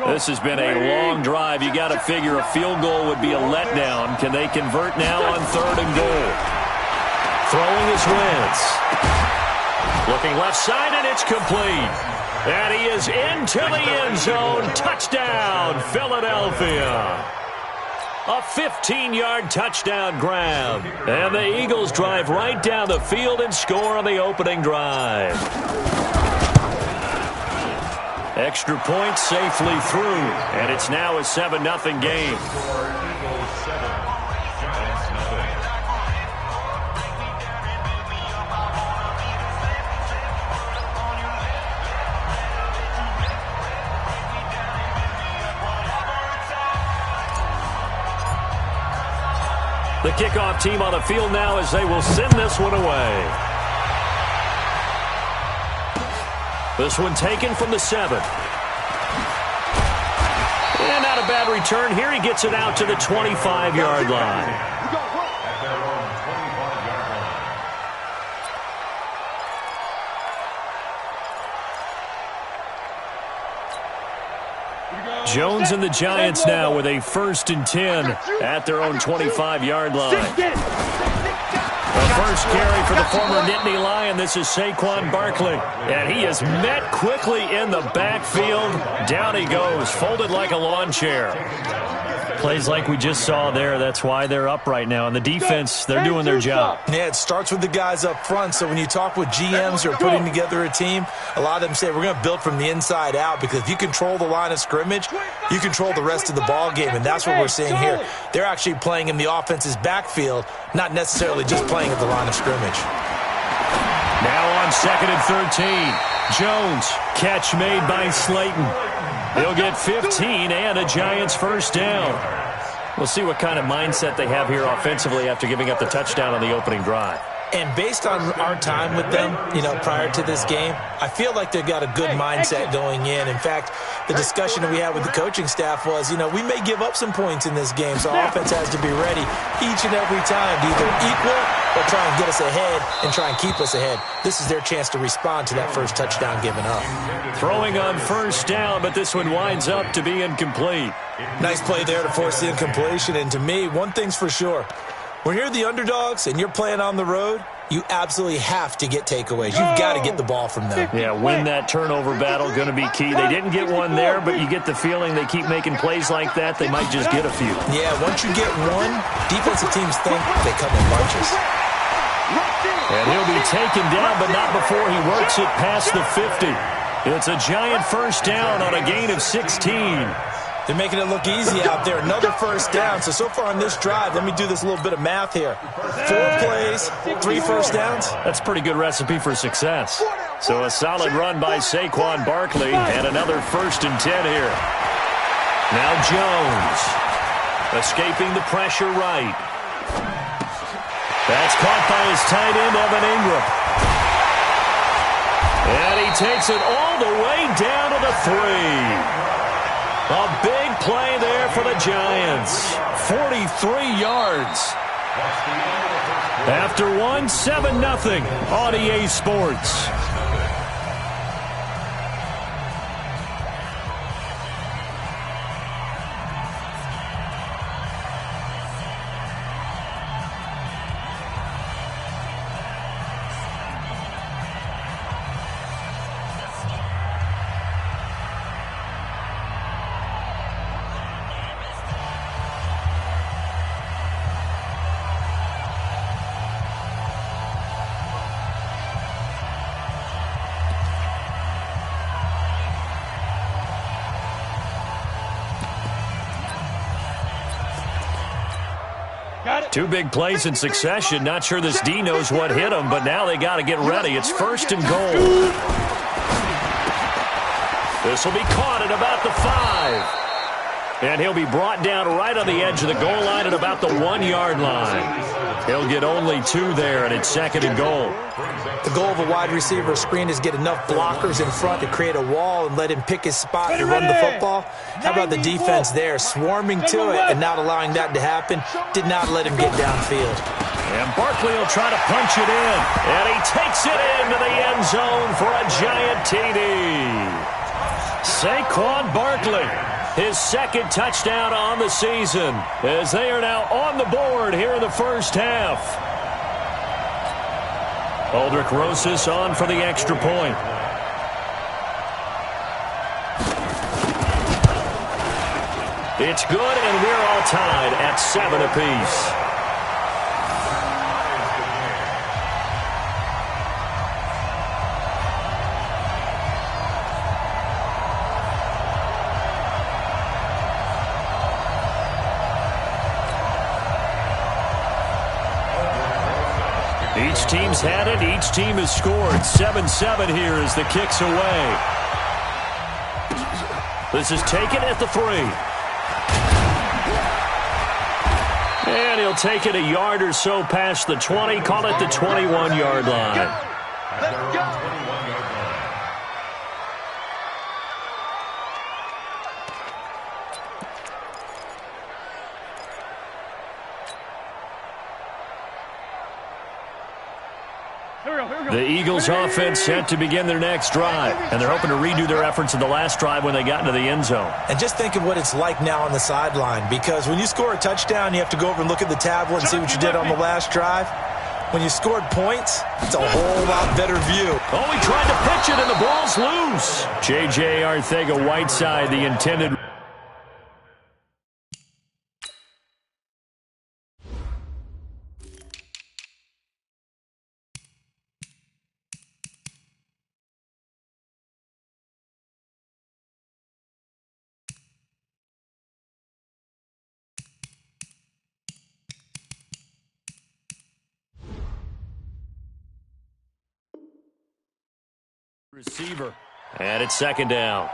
B: This has been a long drive. You got to figure a field goal would be a letdown. Can they convert now on 3rd and goal? Throwing is Wentz. Looking left side, and it's complete. And he is into the end zone. Touchdown, Philadelphia. A 15-yard touchdown grab. And the Eagles drive right down the field and score on the opening drive. Extra point safely through, and it's now a 7-0 game. The kickoff team on the field now as they will send this one away. This one taken from the 7. And not a bad return. Here he gets it out to the 25-yard line. Jones and the Giants now with a 1st and 10 at their own 25-yard line. The first carry for the former Nittany Lion. This is Saquon Barkley. And he is met quickly in the backfield. Down he goes, folded like a lawn chair. Plays like we just saw there. That's why they're up right now. And the defense, they're doing their job.
C: Yeah, it starts with the guys up front. So when you talk with GMs who are putting together a team, a lot of them say we're going to build from the inside out, because if you control the line of scrimmage, you control the rest of the ball game. And that's what we're seeing here. They're actually playing in the offense's backfield, not necessarily just playing at the line of scrimmage.
B: Now on 2nd and 13. Jones, catch made by Slayton. He'll get 15 and a Giants first down. We'll see what kind of mindset they have here offensively after giving up the touchdown on the opening drive.
C: And based on our time with them, prior to this game, I feel like they've got a good mindset going in. In fact, the discussion that we had with the coaching staff was, we may give up some points in this game, so our offense has to be ready each and every time to either equal or try and get us ahead and try and keep us ahead. This is their chance to respond to that first touchdown given up.
B: Throwing on first down, but this one winds up to be incomplete.
C: Nice play there to force the incompletion. And to me, one thing's for sure. When you're the underdogs and you're playing on the road, you absolutely have to get takeaways. You've got to get the ball from them.
B: Yeah, win that turnover battle, going to be key. They didn't get one there, but you get the feeling they keep making plays like that, they might just get a few.
C: Yeah, once you get one, defensive teams think they come in bunches.
B: And he'll be taken down, but not before he works it past the 50. It's a Giant first down on a gain of 16.
C: They're making it look easy out there. Another first down. So far on this drive, let me do this little bit of math here. 4 plays, 3 first downs.
B: That's a pretty good recipe for success. So a solid run by Saquon Barkley and another 1st and 10 here. Now Jones escaping the pressure right. That's caught by his tight end, Evan Ingram. And he takes it all the way down to the 3. A big play there for the Giants. 43 yards. After 7-0 on EA Sports. Two big plays in succession. Not sure this D knows what hit him, but now they got to get ready. It's 1st and goal. This will be caught at about the 5. And he'll be brought down right on the edge of the goal line at about the 1-yard line. He'll get only 2 there, and it's 2nd and goal.
C: The goal of a wide receiver screen is get enough blockers in front to create a wall and let him pick his spot to run the football. How about the defense there, swarming to it and not allowing that to happen? Did not let him get downfield.
B: And Barkley will try to punch it in. And he takes it into the end zone for a Giant TD. Saquon Barkley, his 2nd touchdown on the season, as they are now on the board here in the first half. Aldrich Rosas on for the extra point. It's good, and we're all tied at 7 apiece. Each team's had it. Each team has scored. 7-7 here as the kick's away. This is taken at the 3. And he'll take it a yard or so past the 20. Call it the 21-yard line.
E: Let's go.
B: The Eagles offense set to begin their next drive, and they're hoping to redo their efforts in the last drive when they got into the end zone.
C: And just think of what it's like now on the sideline, because when you score a touchdown, you have to go over and look at the tablet and see what you did on the last drive. When you scored points, it's a whole lot better view.
B: Oh, he tried to pitch it, and the ball's loose. J.J. Arcega-Whiteside, the intended receiver. And it's second down.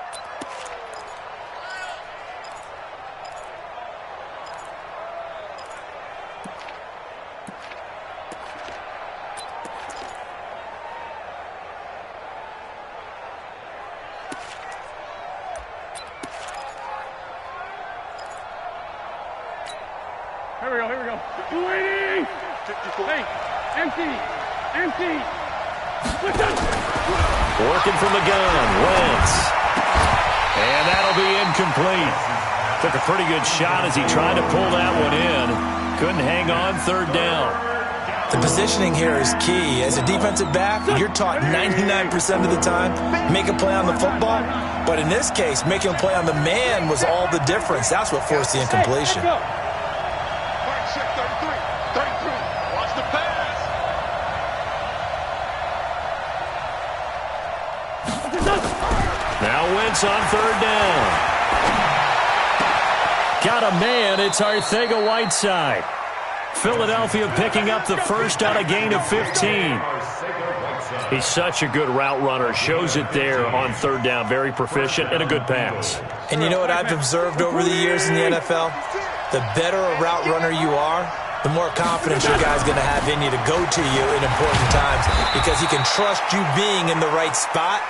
L: Here we go. 280! Hey, empty!
B: Working from the gun, Wentz. And that'll be incomplete. Took a pretty good shot as he tried to pull that one in. Couldn't hang on, third down.
C: The positioning here is key. As a defensive back, you're taught 99% of the time, make a play on the football. But in this case, making a play on the man was all the difference. That's what forced the incompletion.
E: 33, watch the pass.
B: Now Wentz on third down. Got a man, it's Arcega-Whiteside. Philadelphia picking up the first on a gain of 15. He's such a good route runner. Shows it there on third down. Very proficient and a good pass.
C: And you know what I've observed over the years in the NFL? The better a route runner you are, the more confidence your guy's going to have in you to go to you in important times, because he can trust you being in the right spot,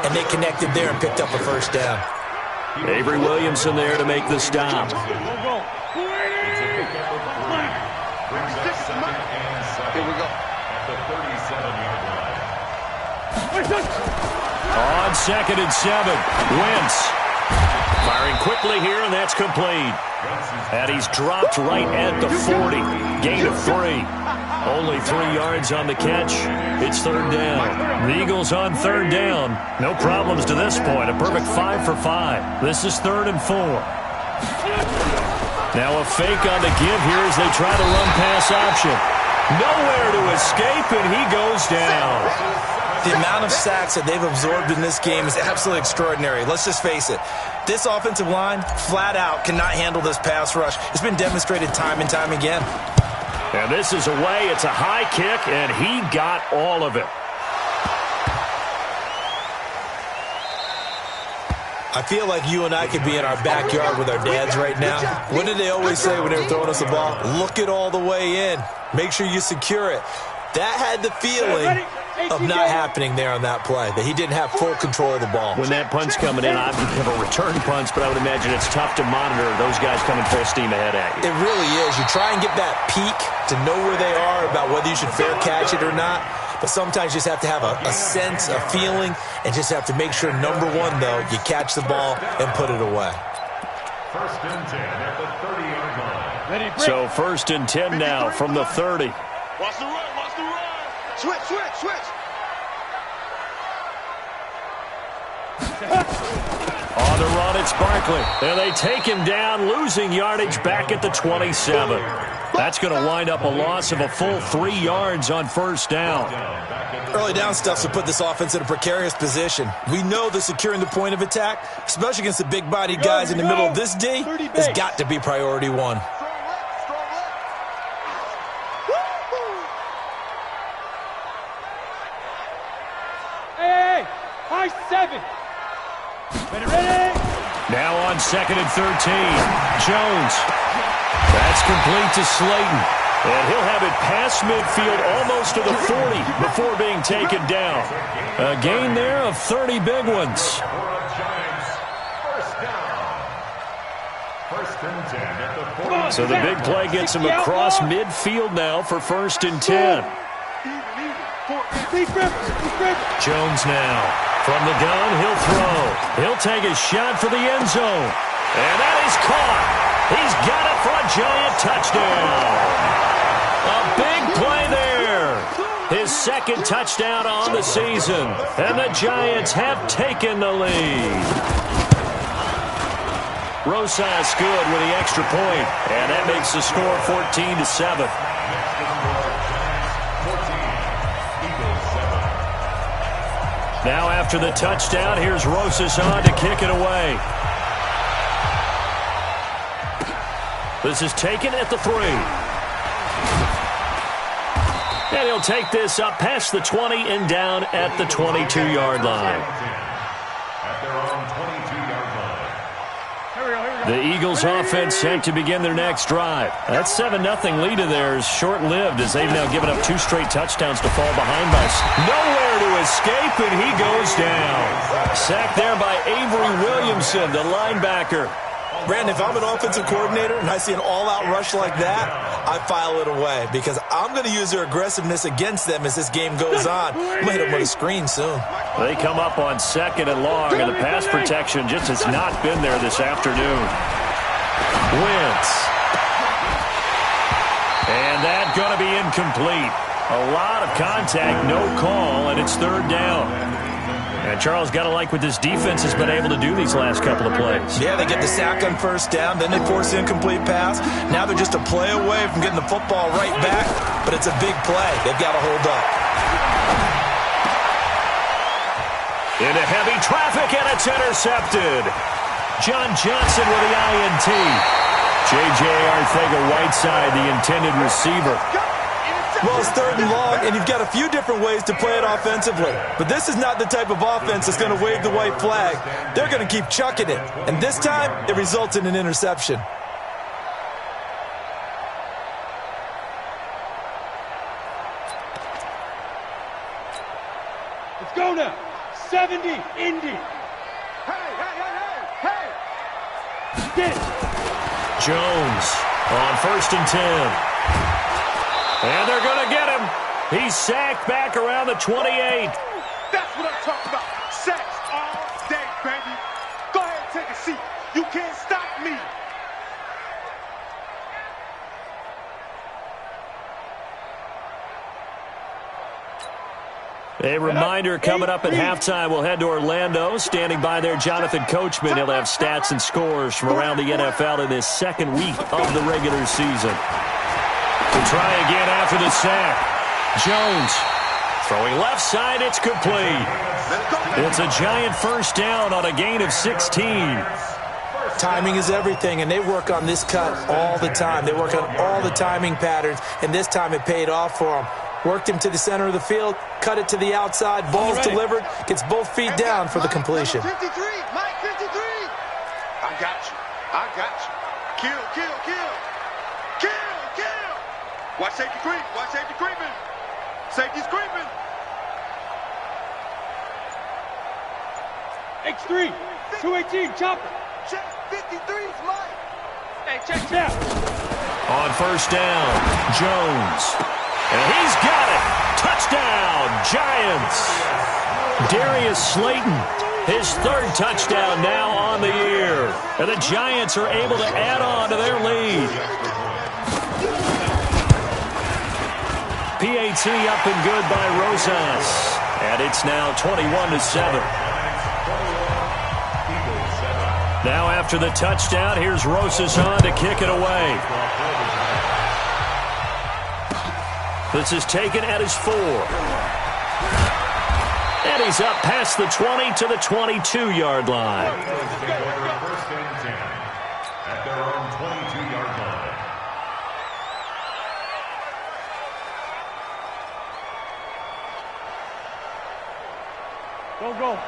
C: and they connected there and picked up a first down.
B: Avery Williamson there to make the stop.
E: Here we go.
B: On 2nd and 7, Wentz firing quickly here, and that's complete. And he's dropped right at the 40. Gain of 3. Only 3 yards on the catch. It's third down. The Eagles on third down. No problems to this point. A perfect 5 for 5. This is 3rd and 4. Now a fake on the give here as they try to run pass option. Nowhere to escape, and he goes down.
C: The amount of sacks that they've absorbed in this game is absolutely extraordinary. Let's just face it. This offensive line, flat out, cannot handle this pass rush. It's been demonstrated time and time again.
B: And this is away. It's a high kick, and he got all of it.
C: I feel like you and I could be in our backyard with our dads right now. What did they always say when they were throwing us the ball? Look it all the way in. Make sure you secure it. That had the feeling of not happening there on that play, that he didn't have full control of the ball.
B: When that punch coming in, I have a return punch, but I would imagine it's tough to monitor those guys coming full steam ahead at you.
C: It really is. You try and get that peek to know where they are, about whether you should fair catch it or not. But sometimes you just have to have a sense, a feeling, and just have to make sure, number one, though, you catch the ball and put it away.
D: 1st and 10 at the 30-yard line.
B: So 1st and 10 now from the 30.
E: Watch the run. Switch.
B: On the run, it's Barkley. And they take him down, losing yardage back at the 27. That's going to wind up a loss of a full 3 yards on 1st down.
C: Early down stuff to put this offense in a precarious position. We know that securing the point of attack, especially against the big-bodied guys in the middle of this D, has got to be priority one.
L: High 7. Ready.
B: Now on 2nd and 13. Jones. That's complete to Slayton. And he'll have it past midfield almost to the 40 before being taken down. A gain there of 30 big ones. So the big play gets him across midfield now for 1st and 10. Jones now. From the gun, he'll throw. He'll take a shot for the end zone. And that is caught. He's got it for a Giant touchdown. A big play there. His second touchdown on the season. And the Giants have taken the lead. Rosas good with the extra point. And that makes the score 14-7. Now after the touchdown, here's Rosas on to kick it away. This is taken at the 3. And he'll take this up past the 20 and down at the 22-yard line. The Eagles offense set to begin their next drive. That 7-0 lead of theirs short-lived as they've now given up 2 straight touchdowns to fall behind by. Nowhere to escape, and he goes down. Sacked there by Avery Williamson, the linebacker.
C: Brandon, if I'm an offensive coordinator and I see an all-out rush like that, I file it away because I'm going to use their aggressiveness against them as this game goes on. I'm going to hit them with a screen soon.
B: They come up on 2nd and long, and the pass protection just has not been there this afternoon. Wentz. And that's going to be incomplete. A lot of contact, no call, and it's 3rd down. And Charles, got to like what this defense has been able to do these last couple of plays.
C: Yeah, they get the sack on 1st down, then they force the incomplete pass. Now they're just a play away from getting the football right back, but it's a big play. They've got to hold up.
B: Into heavy traffic, and it's intercepted. John Johnson with the INT. J.J. Arcega-Whiteside, the intended receiver.
C: Well, it's 3rd and long, and you've got a few different ways to play it offensively. But this is not the type of offense that's going to wave the white flag. They're going to keep chucking it. And this time, it results in an interception.
L: Let's go now. 70, Indy. Hey. Get it.
B: Jones on 1st and 10. And they're going to get him. He's sacked back around the 28.
E: That's what I'm talking about. Sacks all day, baby. Go ahead and take a seat. You can't stop me.
B: A reminder coming up at halftime. We'll head to Orlando. Standing by there, Jonathan Coachman. He'll have stats and scores from around the NFL in this 2nd week of the regular season. To try again after the sack. Jones throwing left side. It's complete. It's a Giant 1st down on a gain of 16.
C: Timing is everything, and they work on this cut all the time. They work on all the timing patterns, and this time it paid off for them. Worked him to the center of the field, cut it to the outside, ball's delivered, gets both feet down for the completion.
E: Mike 53. I got you. Kill. Watch safety creeping. Safety's creeping.
L: X3, 218, chopper.
E: Check 53's Mike.
L: Hey, check that.
B: On 1st down, Jones. And he's got it. Touchdown, Giants. Darius Slayton, his 3rd touchdown now on the year. And the Giants are able to add on to their lead. PAT up and good by Rosas. And it's now 21-7. Now after the touchdown, here's Rosas on to kick it away. This is taken at his 4. And he's up past the 20 to the 22-yard line.
D: 1st and 10 at their own 22-yard line.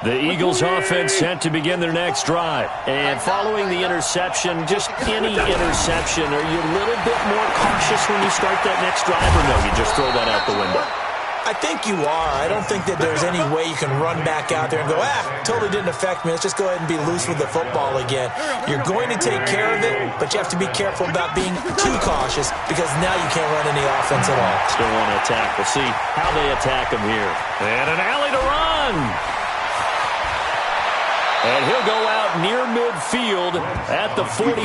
B: The Eagles offense set to begin their next drive. And following the interception, just any interception, are you a little bit more cautious when you start that next drive, or no, you just throw that out the window?
C: I think you are. I don't think that there's any way you can run back out there and go, totally didn't affect me. Let's just go ahead and be loose with the football again. You're going to take care of it, but you have to be careful about being too cautious because now you can't run any offense at all.
B: Still want to attack. We'll see how they attack him here. And an alley to run. And he'll go out near midfield at the 49.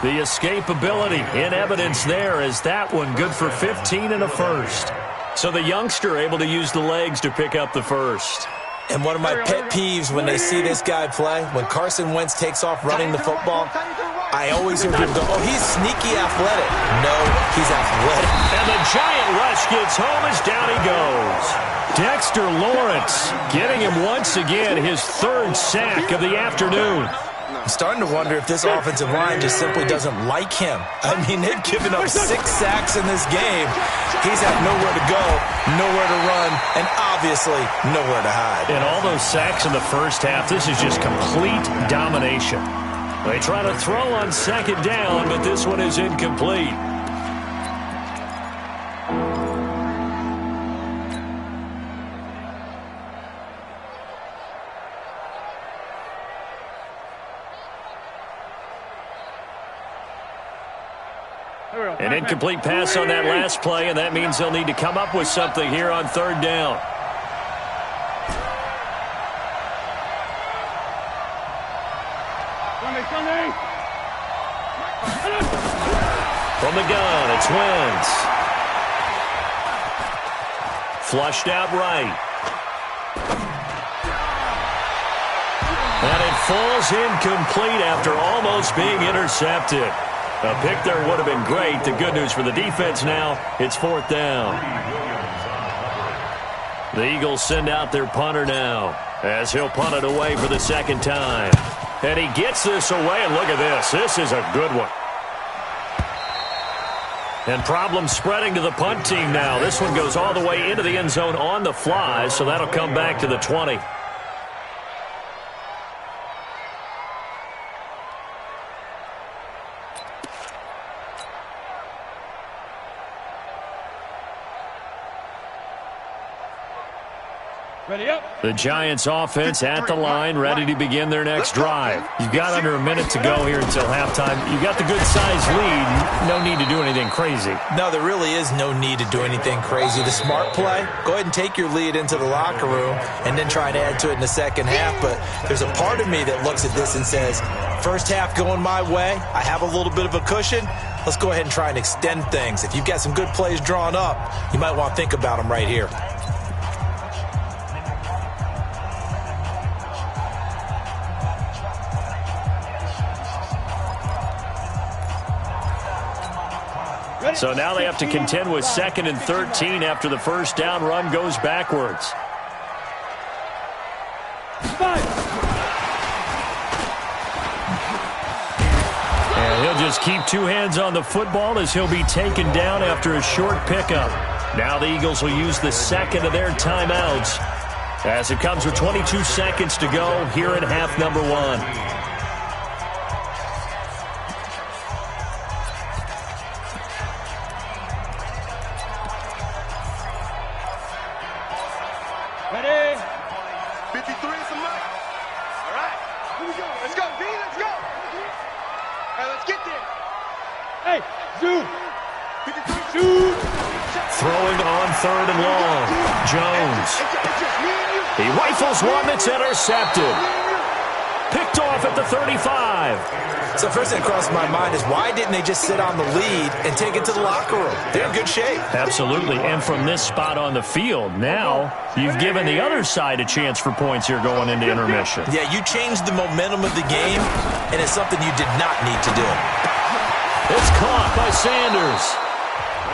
B: The escapability in evidence there as that one good for 15 and a first. So the youngster able to use the legs to pick up the first.
C: And one of my pet peeves when they see this guy play, when Carson Wentz takes off running the football, I always hear people go, he's sneaky athletic. No, he's athletic.
B: And the giant rush gets home as down he goes. Dexter Lawrence getting him once again his third sack of the afternoon.
C: I'm starting to wonder if this offensive line just simply doesn't like him. I mean, they've given up 6 sacks in this game. He's had nowhere to go, nowhere to run, and obviously nowhere to hide.
B: And all those sacks in the first half, this is just complete domination. They try to throw on second down, but this one is incomplete. An incomplete pass on that last play, and that means they'll need to come up with something here on third down. From the gun, it's Wentz. Flushed out right. And it falls incomplete after almost being intercepted. A pick there would have been great. The good news for the defense now, it's fourth down. The Eagles send out their punter now as he'll punt it away for the second time. And he gets this away, and look at this. This is a good one. And problems spreading to the punt team now. This one goes all the way into the end zone on the fly, so that'll come back to the 20.
L: Ready up.
B: The Giants offense at the line, ready to begin their next drive. You've got under a minute to go here until halftime. You've got the good-sized lead. No need to do anything crazy.
C: No, there really is no need to do anything crazy. The smart play, go ahead and take your lead into the locker room and then try and add to it in the second half. But there's a part of me that looks at this and says, first half going my way, I have a little bit of a cushion. Let's go ahead and try and extend things. If you've got some good plays drawn up, you might want to think about them right here.
B: So now they have to contend with 2nd and 13 after the first down run goes backwards. And he'll just keep 2 hands on the football as he'll be taken down after a short pickup. Now the Eagles will use the second of their timeouts as it comes with 22 seconds to go here in half number 1.
E: Ready? 53 is the mark. All right. Here we go. Let's go, V. Let's go. All right, let's get there.
L: Hey, zoom.
E: 53.
L: Zoom.
B: Throwing on 3rd and long. Jones. He rifles one that's intercepted. Picked off at the 35.
C: So first thing that crossed my mind is why didn't they just sit on the lead and take it to the locker room? They're in good shape.
B: Absolutely. And from this spot on the field, now you've given the other side a chance for points here going into intermission.
C: Yeah, you changed the momentum of the game, and it's something you did not need to do.
B: It's caught by Sanders.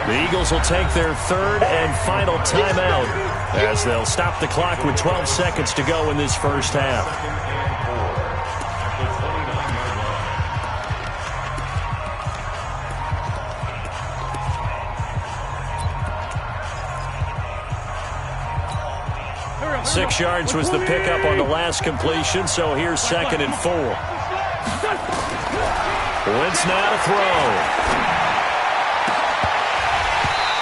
B: The Eagles will take their 3rd and final timeout as they'll stop the clock with 12 seconds to go in this first half. Six yards was the pickup on the last completion, so here's 2nd and 4. Wentz now to throw.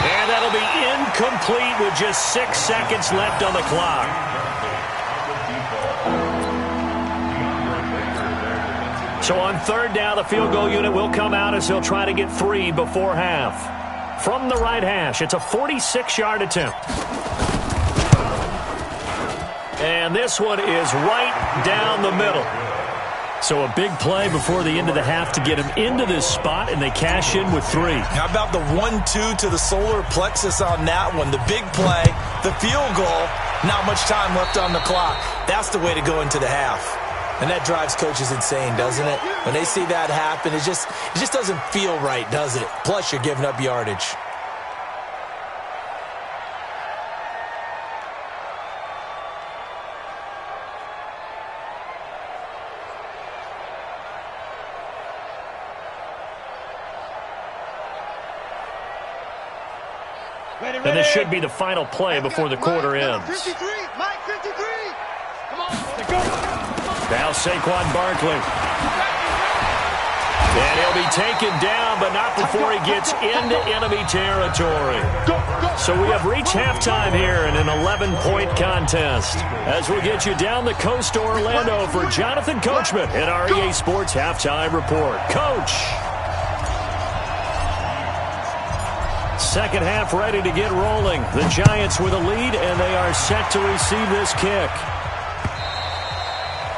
B: And that'll be incomplete with just 6 seconds left on the clock. So on third down, the field goal unit will come out as he'll try to get 3 before half. From the right hash, it's a 46-yard attempt. And this one is right down the middle. So a big play before the end of the half to get him into this spot, and they cash in with 3.
C: How about the 1-2 to the solar plexus on that one? The big play, the field goal, not much time left on the clock. That's the way to go into the half. And that drives coaches insane, doesn't it? When they see that happen, it just doesn't feel right, does it? Plus, you're giving up yardage.
B: And this should be the final play before the quarter ends.
E: 53, Mike 53. Come on, go.
B: Now Saquon Barkley. And he'll be taken down, but not before he gets into enemy territory. So we have reached halftime here in an 11-point contest. As we get you down the coast to Orlando for Jonathan Coachman in our EA Sports Halftime Report. Coach. Second half ready to get rolling. The Giants with a lead, and they are set to receive this kick.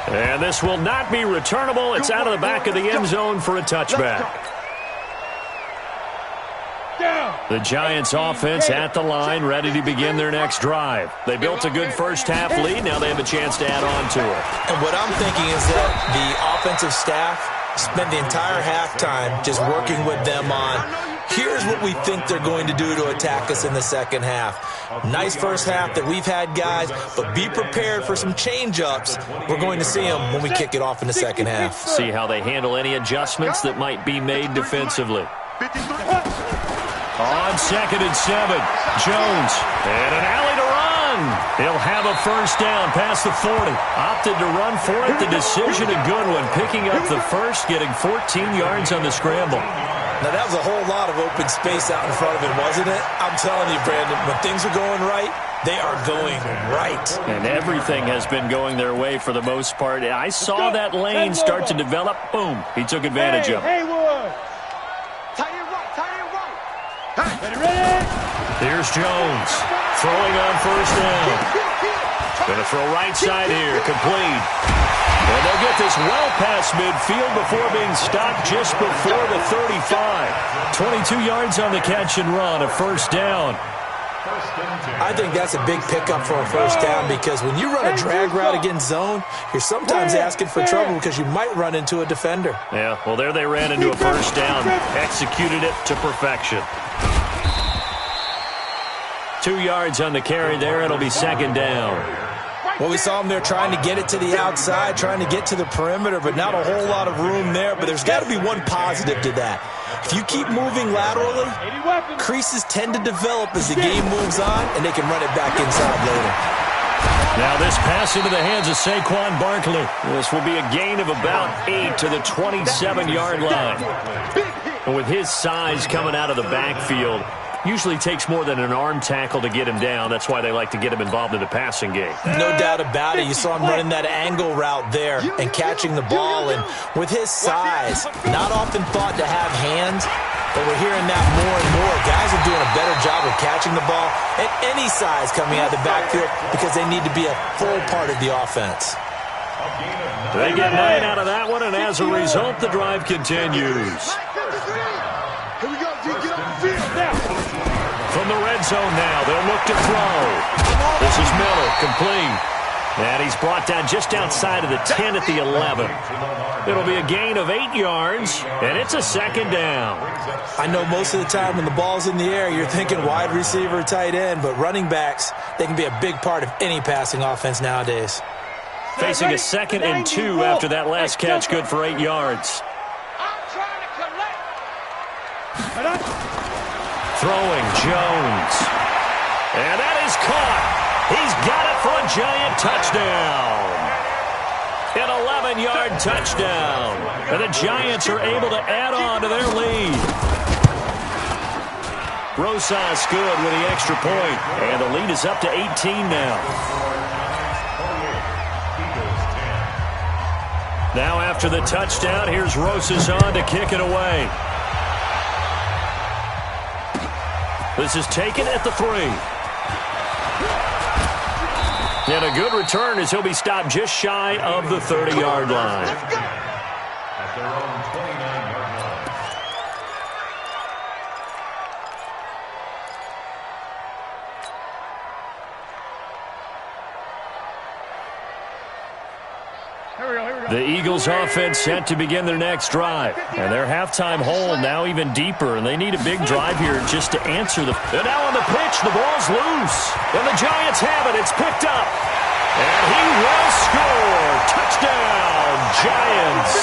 B: And this will not be returnable. It's out of the back of the end zone for a touchback. The Giants offense at the line, ready to begin their next drive. They built a good first half lead. Now they have a chance to add on to it.
C: And what I'm thinking is that the offensive staff spent the entire halftime just working with them on, here's what we think they're going to do to attack us in the second half. Nice first half that we've had, guys, but be prepared for some change-ups. We're going to see them when we kick it off in the second half.
B: See how they handle any adjustments that might be made defensively. On 2nd and 7, Jones, and an alley to run. He'll have a first down past the 40. Opted to run for it. The decision a good one, picking up the first, getting 14 yards on the scramble.
C: Now, that was a whole lot of open space out in front of him, wasn't it? I'm telling you, Brandon, when things are going right, they are going right.
B: And everything has been going their way for the most part. I saw that lane start to develop. Boom. He took advantage of it.
E: Haywood. Tight end right. Ready?
B: Here's Jones. Throwing on first down. Going to throw right side here. Complete. And they'll get this well past midfield before being stopped just before the 35. 22 yards on the catch and run, a first down.
C: I think that's a big pickup for a first down because when you run a drag route against zone, you're sometimes asking for trouble because you might run into a defender.
B: Yeah, well, there they ran into a first down. Executed it to perfection. 2 yards on the carry there. It'll be second down.
C: Well, we saw them there trying to get it to the outside, trying to get to the perimeter, but not a whole lot of room there. But there's got to be one positive to that. If you keep moving laterally, creases tend to develop as the game moves on, and they can run it back inside later.
B: Now this pass into the hands of Saquon Barkley. This will be a gain of about 8 to the 27-yard line. And with his size coming out of the backfield, usually takes more than an arm tackle to get him down. That's why they like to get him involved in the passing game.
C: No doubt about it. You saw him running that angle route there and catching the ball. And with his size, not often thought to have hands, but we're hearing that more and more. Guys are doing a better job of catching the ball at any size coming out of the backfield because they need to be a full part of the offense.
B: They get 9 out of that one, and as a result, the drive continues.
E: Here we go, G. Get on the field now.
B: From the red zone now, they'll look to throw. This is Miller, complete. And he's brought down just outside of the 10 at the 11. It'll be a gain of 8 yards, and it's a second down.
C: I know most of the time when the ball's in the air, you're thinking wide receiver, tight end, but running backs, they can be a big part of any passing offense nowadays.
B: Facing a 2nd and 2 after that last catch, good for 8 yards. Throwing Jones. And that is caught. He's got it for a giant touchdown. An 11-yard touchdown. And the Giants are able to add on to their lead. Rosas good with the extra point, and the lead is up to 18 now. Now after the touchdown, here's Rosas on to kick it away. This is taken at the 3. And a good return as he'll be stopped just shy of the 30-yard line.
D: At their own 29-yard line.
B: The Eagles offense set to begin their next drive. And their halftime hole now even deeper. And they need a big drive here just to answer the... And now on the pitch, the ball's loose. And the Giants have it. It's picked up. And he will score. Touchdown, Giants.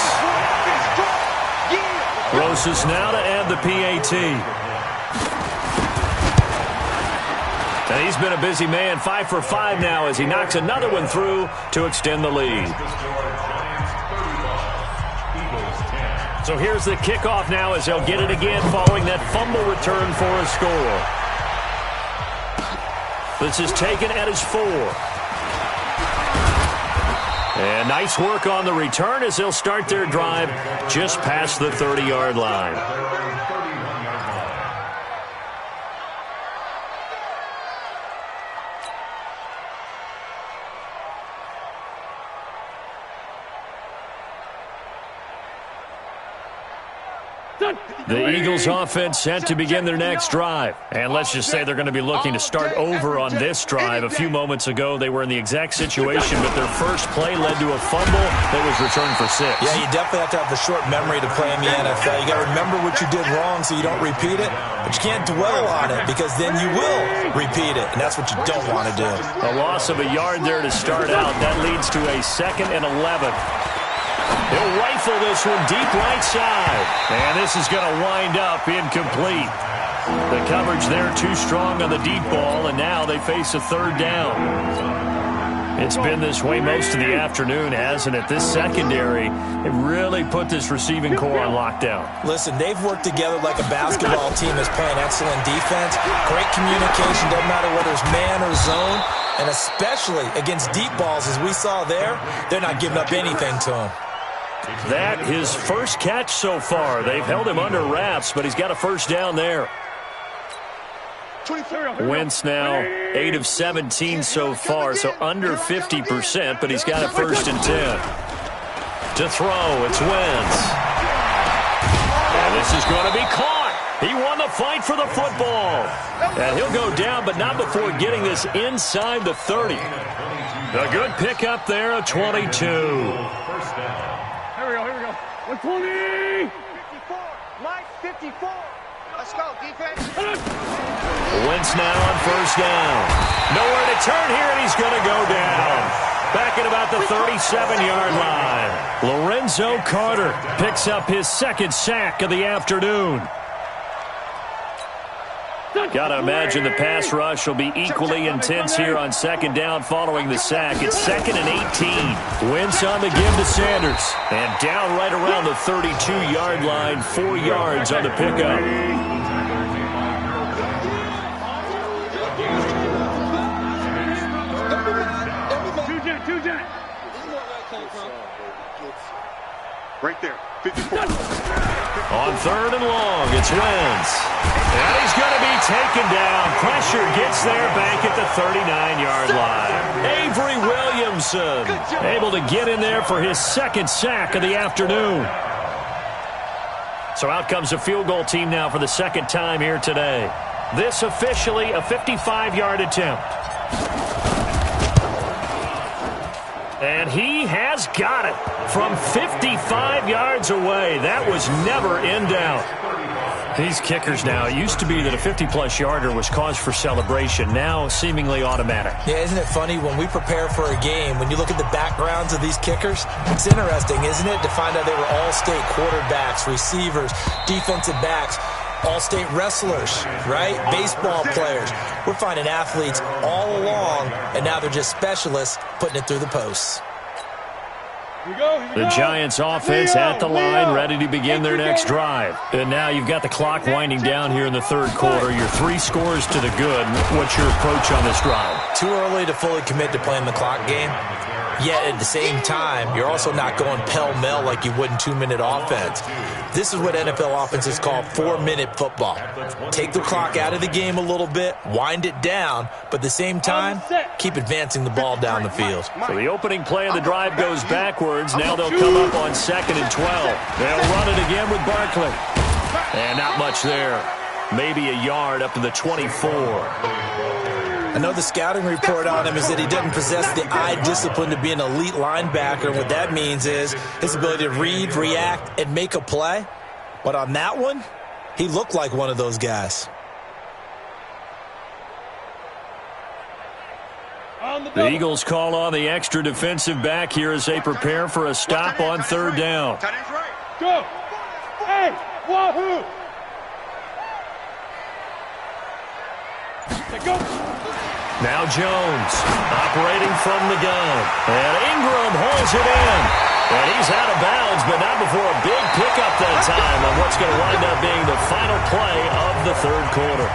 B: Rosas now to add the PAT. And he's been a busy man, 5 for 5 now as he knocks another one through to extend the lead. So here's the kickoff now as they'll get it again following that fumble return for a score. This is taken at his 4. And nice work on the return as they'll start their drive just past the 30-yard line. The Eagles offense set to begin their next drive. And let's just say they're going to be looking to start over on this drive. A few moments ago, they were in the exact situation, but their first play led to a fumble that was returned for 6.
C: Yeah, you definitely have to have a short memory to play in the NFL. You got to remember what you did wrong so you don't repeat it, but you can't dwell on it because then you will repeat it, and that's what you don't want to do.
B: A loss of a yard there to start out. That leads to a 2nd and 11. He'll rifle this one deep right side. And this is going to wind up incomplete. The coverage there too strong on the deep ball, and now they face a 3rd down. It's been this way most of the afternoon, hasn't it? This secondary, it really put this receiving core on lockdown.
C: Listen, they've worked together like a basketball team that's playing excellent defense. Great communication, doesn't matter whether it's man or zone. And especially against deep balls, as we saw there, they're not giving up anything to them.
B: That his first catch so far. They've held him under wraps, but he's got a 1st down there. Wentz now 8 of 17 so far, so under 50%, but he's got a 1st and 10. To throw, it's Wentz. And this is going to be caught. He won the fight for the football. And he'll go down, but not before getting this inside the 30. A good pickup there, a 22.
L: First down. Here we go. 120.
E: 54. Mike, 54. Let's go, defense.
B: Wentz now on 1st down. Nowhere to turn here, and he's going to go down. Back at about the 37-yard line. Lorenzo Carter picks up his 2nd sack of the afternoon. Got to imagine the pass rush will be equally intense here on 2nd down following the sack. It's 2nd and 18. Wentz on the give to Sanders. And down right around the 32-yard line, 4 yards on the pickup.
E: Right there, 54.
B: On 3rd and long, it's Wentz. And he's going to be taken down. Pressure gets there back at the 39-yard line. Avery Williamson able to get in there for his 2nd sack of the afternoon. So out comes a field goal team now for the 2nd time here today. This officially a 55-yard attempt. And he has got it from 55 yards away. That was never in doubt. These kickers now, it used to be that a 50-plus yarder was cause for celebration. Now seemingly automatic.
C: Yeah, isn't it funny when we prepare for a game, when you look at the backgrounds of these kickers, it's interesting, isn't it, to find out they were all-state quarterbacks, receivers, defensive backs, all-state wrestlers, right? Baseball players. We're finding athletes all along, and now they're just specialists putting it through the posts.
B: The Giants offense at the line, ready to begin their next drive. And now you've got the clock winding down here in the third quarter. You're 3 scores to the good. What's your approach on this drive?
C: Too early to fully commit to playing the clock game. Yet at the same time, you're also not going pell-mell like you would in 2-minute offense. This is what NFL offenses call 4-minute football. Take the clock out of the game a little bit, wind it down, but at the same time, keep advancing the ball down the field.
B: So the opening play of the drive goes backwards. Now they'll come up on 2nd and 12. They'll run it again with Barkley. And not much there. Maybe a yard up to the 24.
C: I know the scouting report on him is that he doesn't possess the eye discipline to be an elite linebacker. And what that means is his ability to read, react, and make a play. But on that one, he looked like one of those guys.
B: The Eagles call on the extra defensive back here as they prepare for a stop on 3rd down.
L: Go! Hey! Wahoo! Go!
B: Now Jones, operating from the gun. And Ingram holds it in. And he's out of bounds, but not before a big pickup that time on what's going to wind up being the final play of the third quarter.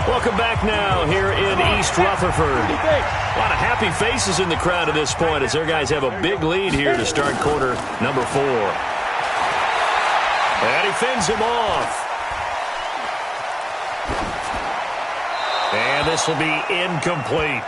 B: Welcome back now here in East Rutherford. A lot of happy faces in the crowd at this point as their guys have a big lead here to start quarter number 4. And he fends him off. And this will be incomplete.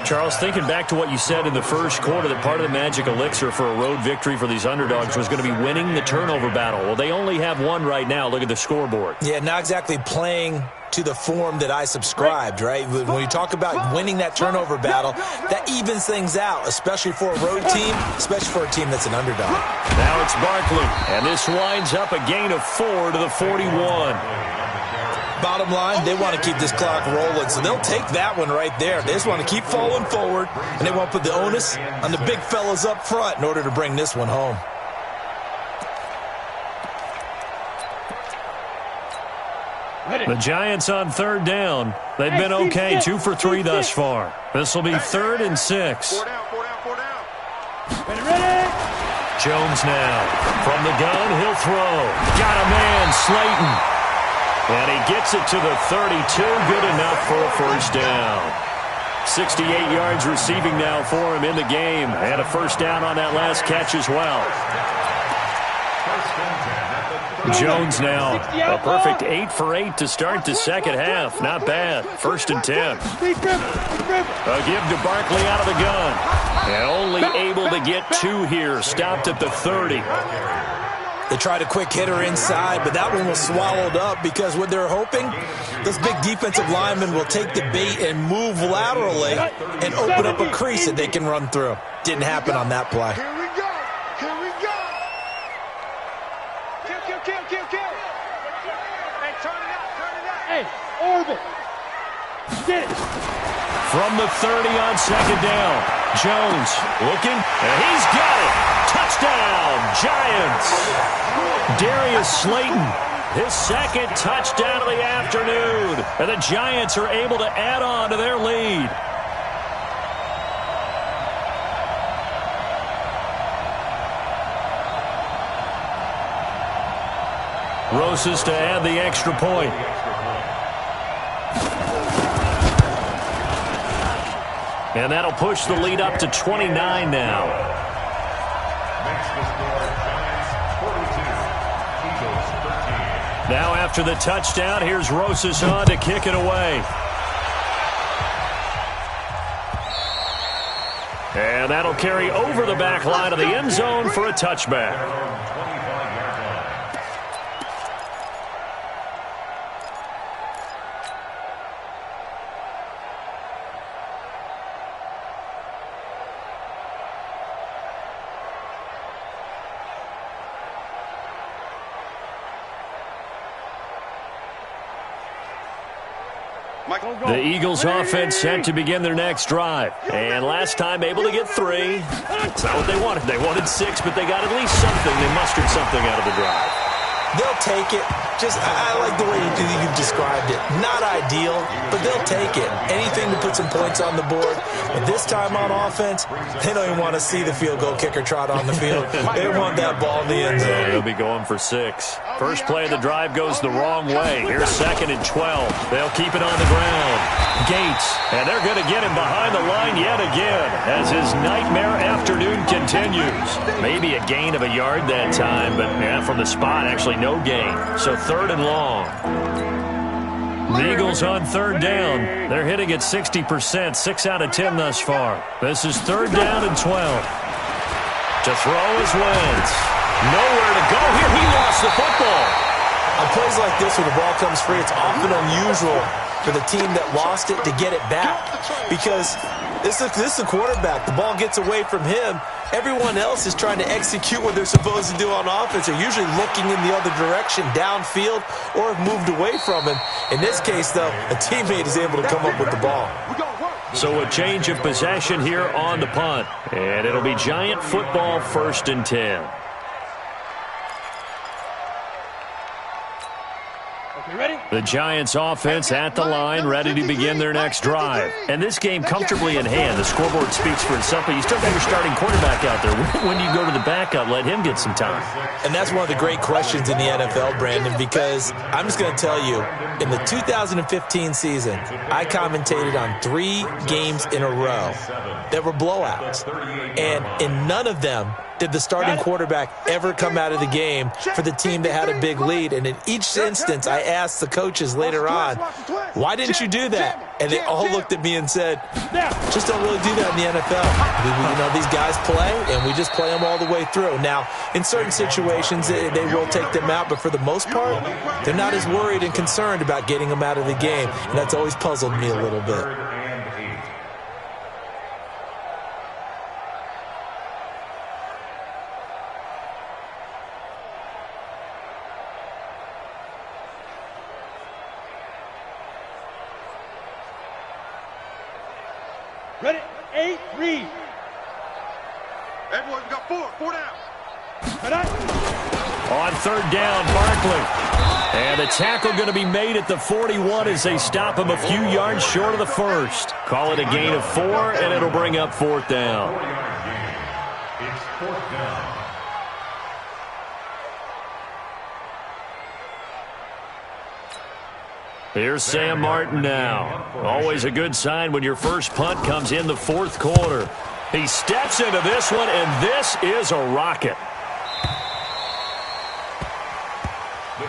B: Charles, thinking back to what you said in the first quarter, that part of the magic elixir for a road victory for these underdogs was going to be winning the turnover battle. Well, they only have one right now. Look at the scoreboard.
C: Yeah, not exactly playing to the form that I subscribed, right? When you talk about winning that turnover battle, that evens things out, especially for a road team, especially for a team that's an underdog.
B: Now it's Barkley, and this winds up a gain of 4 to the 41.
C: Bottom line, they want to keep this clock rolling, so they'll take that one right there. They just want to keep falling forward, and they want to put the onus on the big fellas up front in order to bring this one home.
B: The Giants on 3rd down. They've been okay, 2 for 3 thus far. This will be 3rd and 6.
E: 4 down.
L: Ready?
B: Jones now. From the gun, he'll throw. Got a man, Slayton. And he gets it to the 32. Good enough for a first down. 68 yards receiving now for him in the game. And a first down on that last catch as well. Jones now. A perfect 8 for 8 to start the second half. Not bad. 1st and 10. A give to Barkley out of the gun. And only able to get 2 here. Stopped at the 30.
C: They tried a quick hitter inside, but that one was swallowed up because what they're hoping, those big defensive linemen will take the bait and move laterally and open up a crease that they can run through. Didn't happen on that play.
E: Here we go. Kill. Hey, turn it out.
L: Hey, Orville. Get it.
B: From the 30 on 2nd down. Jones looking, and he's got it. Touchdown, Giants. Darius Slayton, his 2nd touchdown of the afternoon. And the Giants are able to add on to their lead. Rosas to add the extra point. And that'll push the lead up to 29 now. Now after the touchdown, here's Rosas on to kick it away. And that'll carry over the back line of the end zone for a touchback. The Eagles offense set to begin their next drive. And last time able to get 3. It's not what they wanted. They wanted 6, but they got at least something. They mustered something out of the drive.
C: They'll take it. I like the way you've described it. Not ideal, but they'll take it. Anything to put some points on the board. But this time on offense, they don't even want to see the field goal kicker trot on the field. They want that ball in the end zone.
B: They'll be going for 6. First play of the drive goes the wrong way. Here's 2nd and 12. They'll keep it on the ground. Gates, and they're going to get him behind the line yet again as his nightmare afternoon continues. Maybe a gain of a yard that time, but from the spot, actually no gain. So 3rd and long. The Eagles on 3rd down. They're hitting at 60%, 6 out of 10 thus far. This is 3rd down and 12. To throw is Wentz. Nowhere to go here. He lost the football.
C: On plays like this, when the ball comes free, it's often unusual for the team that lost it to get it back. Because this is a quarterback. The ball gets away from him. Everyone else is trying to execute what they're supposed to do on offense. They're usually looking in the other direction, downfield, or have moved away from him. In this case, though, a teammate is able to come up with the ball.
B: So a change of possession here on the punt. And it'll be Giant football, 1st and 10. The Giants offense at the line, ready to begin their next drive. And this game comfortably in hand. The scoreboard speaks for itself, but you still got your starting quarterback out there. When do you go to the backup, let him get some time?
C: And that's one of the great questions in the NFL, Brandon, because I'm just going to tell you, in the 2015 season, I commentated on 3 games in a row that were blowouts. And in none of them did the starting quarterback ever come out of the game for the team that had a big lead. And in each instance, I asked the coaches later on, why didn't you do that? And they all looked at me and said, just don't really do that in the NFL. These guys play, and we just play them all the way through. Now, in certain situations, they will take them out, but for the most part, they're not as worried and concerned about getting them out of the game. And that's always puzzled me a little bit.
L: Ready? 8, read.
E: Hey, boys, we got 4 down.
B: On 3rd down, Barkley. And the tackle going to be made at the 41 as they stop him a few yards short of the first. Call it a gain of 4, and it'll bring up 4th down.
D: It's 4th down.
B: Here's Sam Martin now. Always a good sign when your first punt comes in the 4th quarter. He steps into this one, and this is a rocket.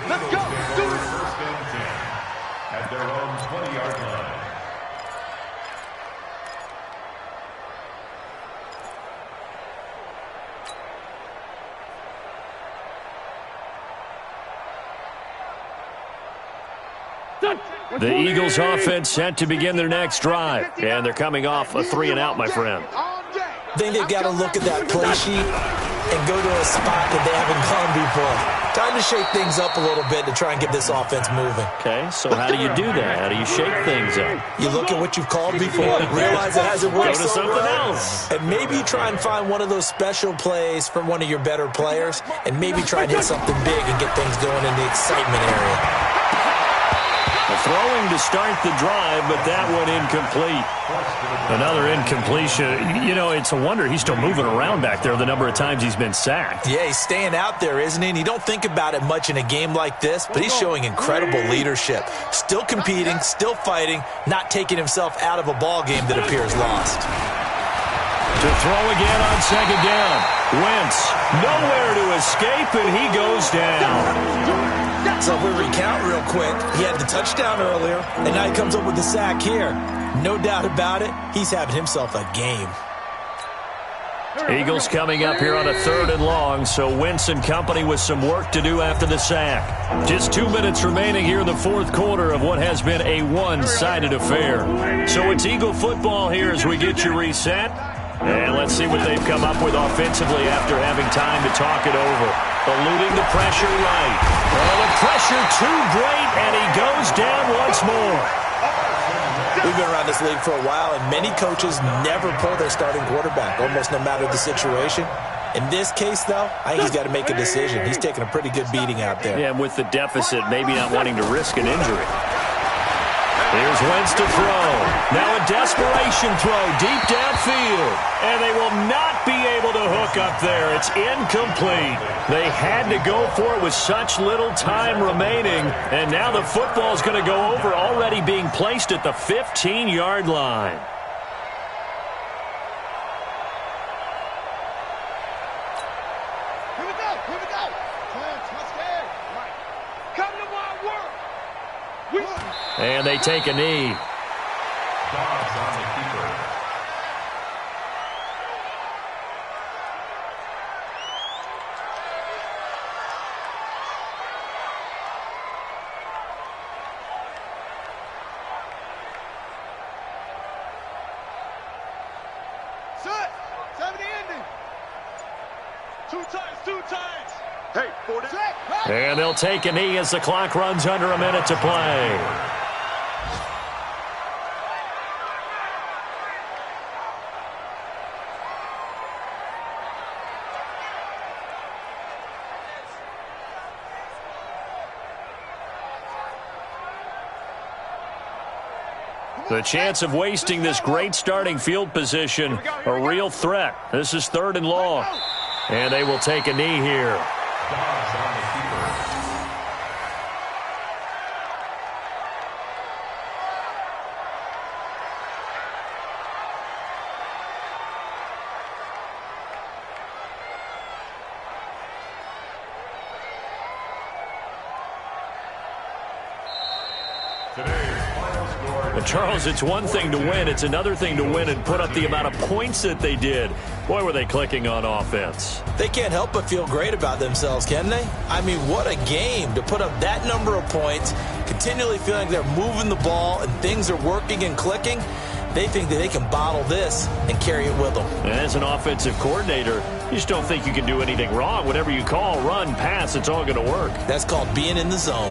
E: Let's go. Do it.
D: 1st and 10 at their own 20-yard line.
B: The Eagles offense set to begin their next drive. And they're coming off a 3-and-out, my friend.
C: I think they've got to look at that play sheet and go to a spot that they haven't gone before. Time to shake things up a little bit to try and get this offense moving.
B: Okay, so how do you do that? How do you shake things up?
C: You look at what you've called before, realize it hasn't worked.
B: Go to something else.
C: And maybe try and find one of those special plays from one of your better players, and maybe try and hit something big and get things going in the excitement area.
B: Throwing to start the drive, but that one incomplete. Another incompletion. It's a wonder he's still moving around back there the number of times he's been sacked.
C: Yeah, he's staying out there, isn't he? And you don't think about it much in a game like this, but he's showing incredible leadership. Still competing, still fighting, not taking himself out of a ball game that appears lost.
B: To throw again on 2nd down. Wentz, nowhere to escape, and he goes down.
C: So if we recount real quick, he had the touchdown earlier, and now he comes up with the sack here. No doubt about it, he's having himself a game.
B: Eagles coming up here on a 3rd and long, so Wentz and company with some work to do after the sack. Just 2 minutes remaining here in the 4th quarter of what has been a one-sided affair. So it's Eagle football here as we get you reset. And let's see what they've come up with offensively after having time to talk it over. Eluding the pressure right. Oh, the pressure too great, and he goes down once more.
C: We've been around this league for a while, and many coaches never pull their starting quarterback, almost no matter the situation. In this case, though, I think he's got to make a decision. He's taking a pretty good beating out there.
B: Yeah, and with the deficit, maybe not wanting to risk an injury. Here's Wentz to throw. Now a desperation throw deep downfield. And they will not be able to hook up there. It's incomplete. They had to go for it with such little time remaining. And now the football's going to go over, already being placed at the 15-yard line. And they take a knee.
D: Dogs on the keeper.
E: Set. 70 ending. Two times. Hey, 40.
B: And they'll take a knee as the clock runs under a minute to play. The chance of wasting this great starting field position, a real threat. This is 3rd and long. And they will take a knee here.
D: Dogs on the keeper.
B: But Charles, it's one thing to win. It's another thing to win and put up the amount of points that they did. Boy, were they clicking on offense.
C: They can't help but feel great about themselves, can they? I mean, what a game to put up that number of points, continually feeling like they're moving the ball and things are working and clicking. They think that they can bottle this and carry it with them.
B: And as an offensive coordinator, you just don't think you can do anything wrong. Whatever you call, run, pass, it's all going to work.
C: That's called being in the zone.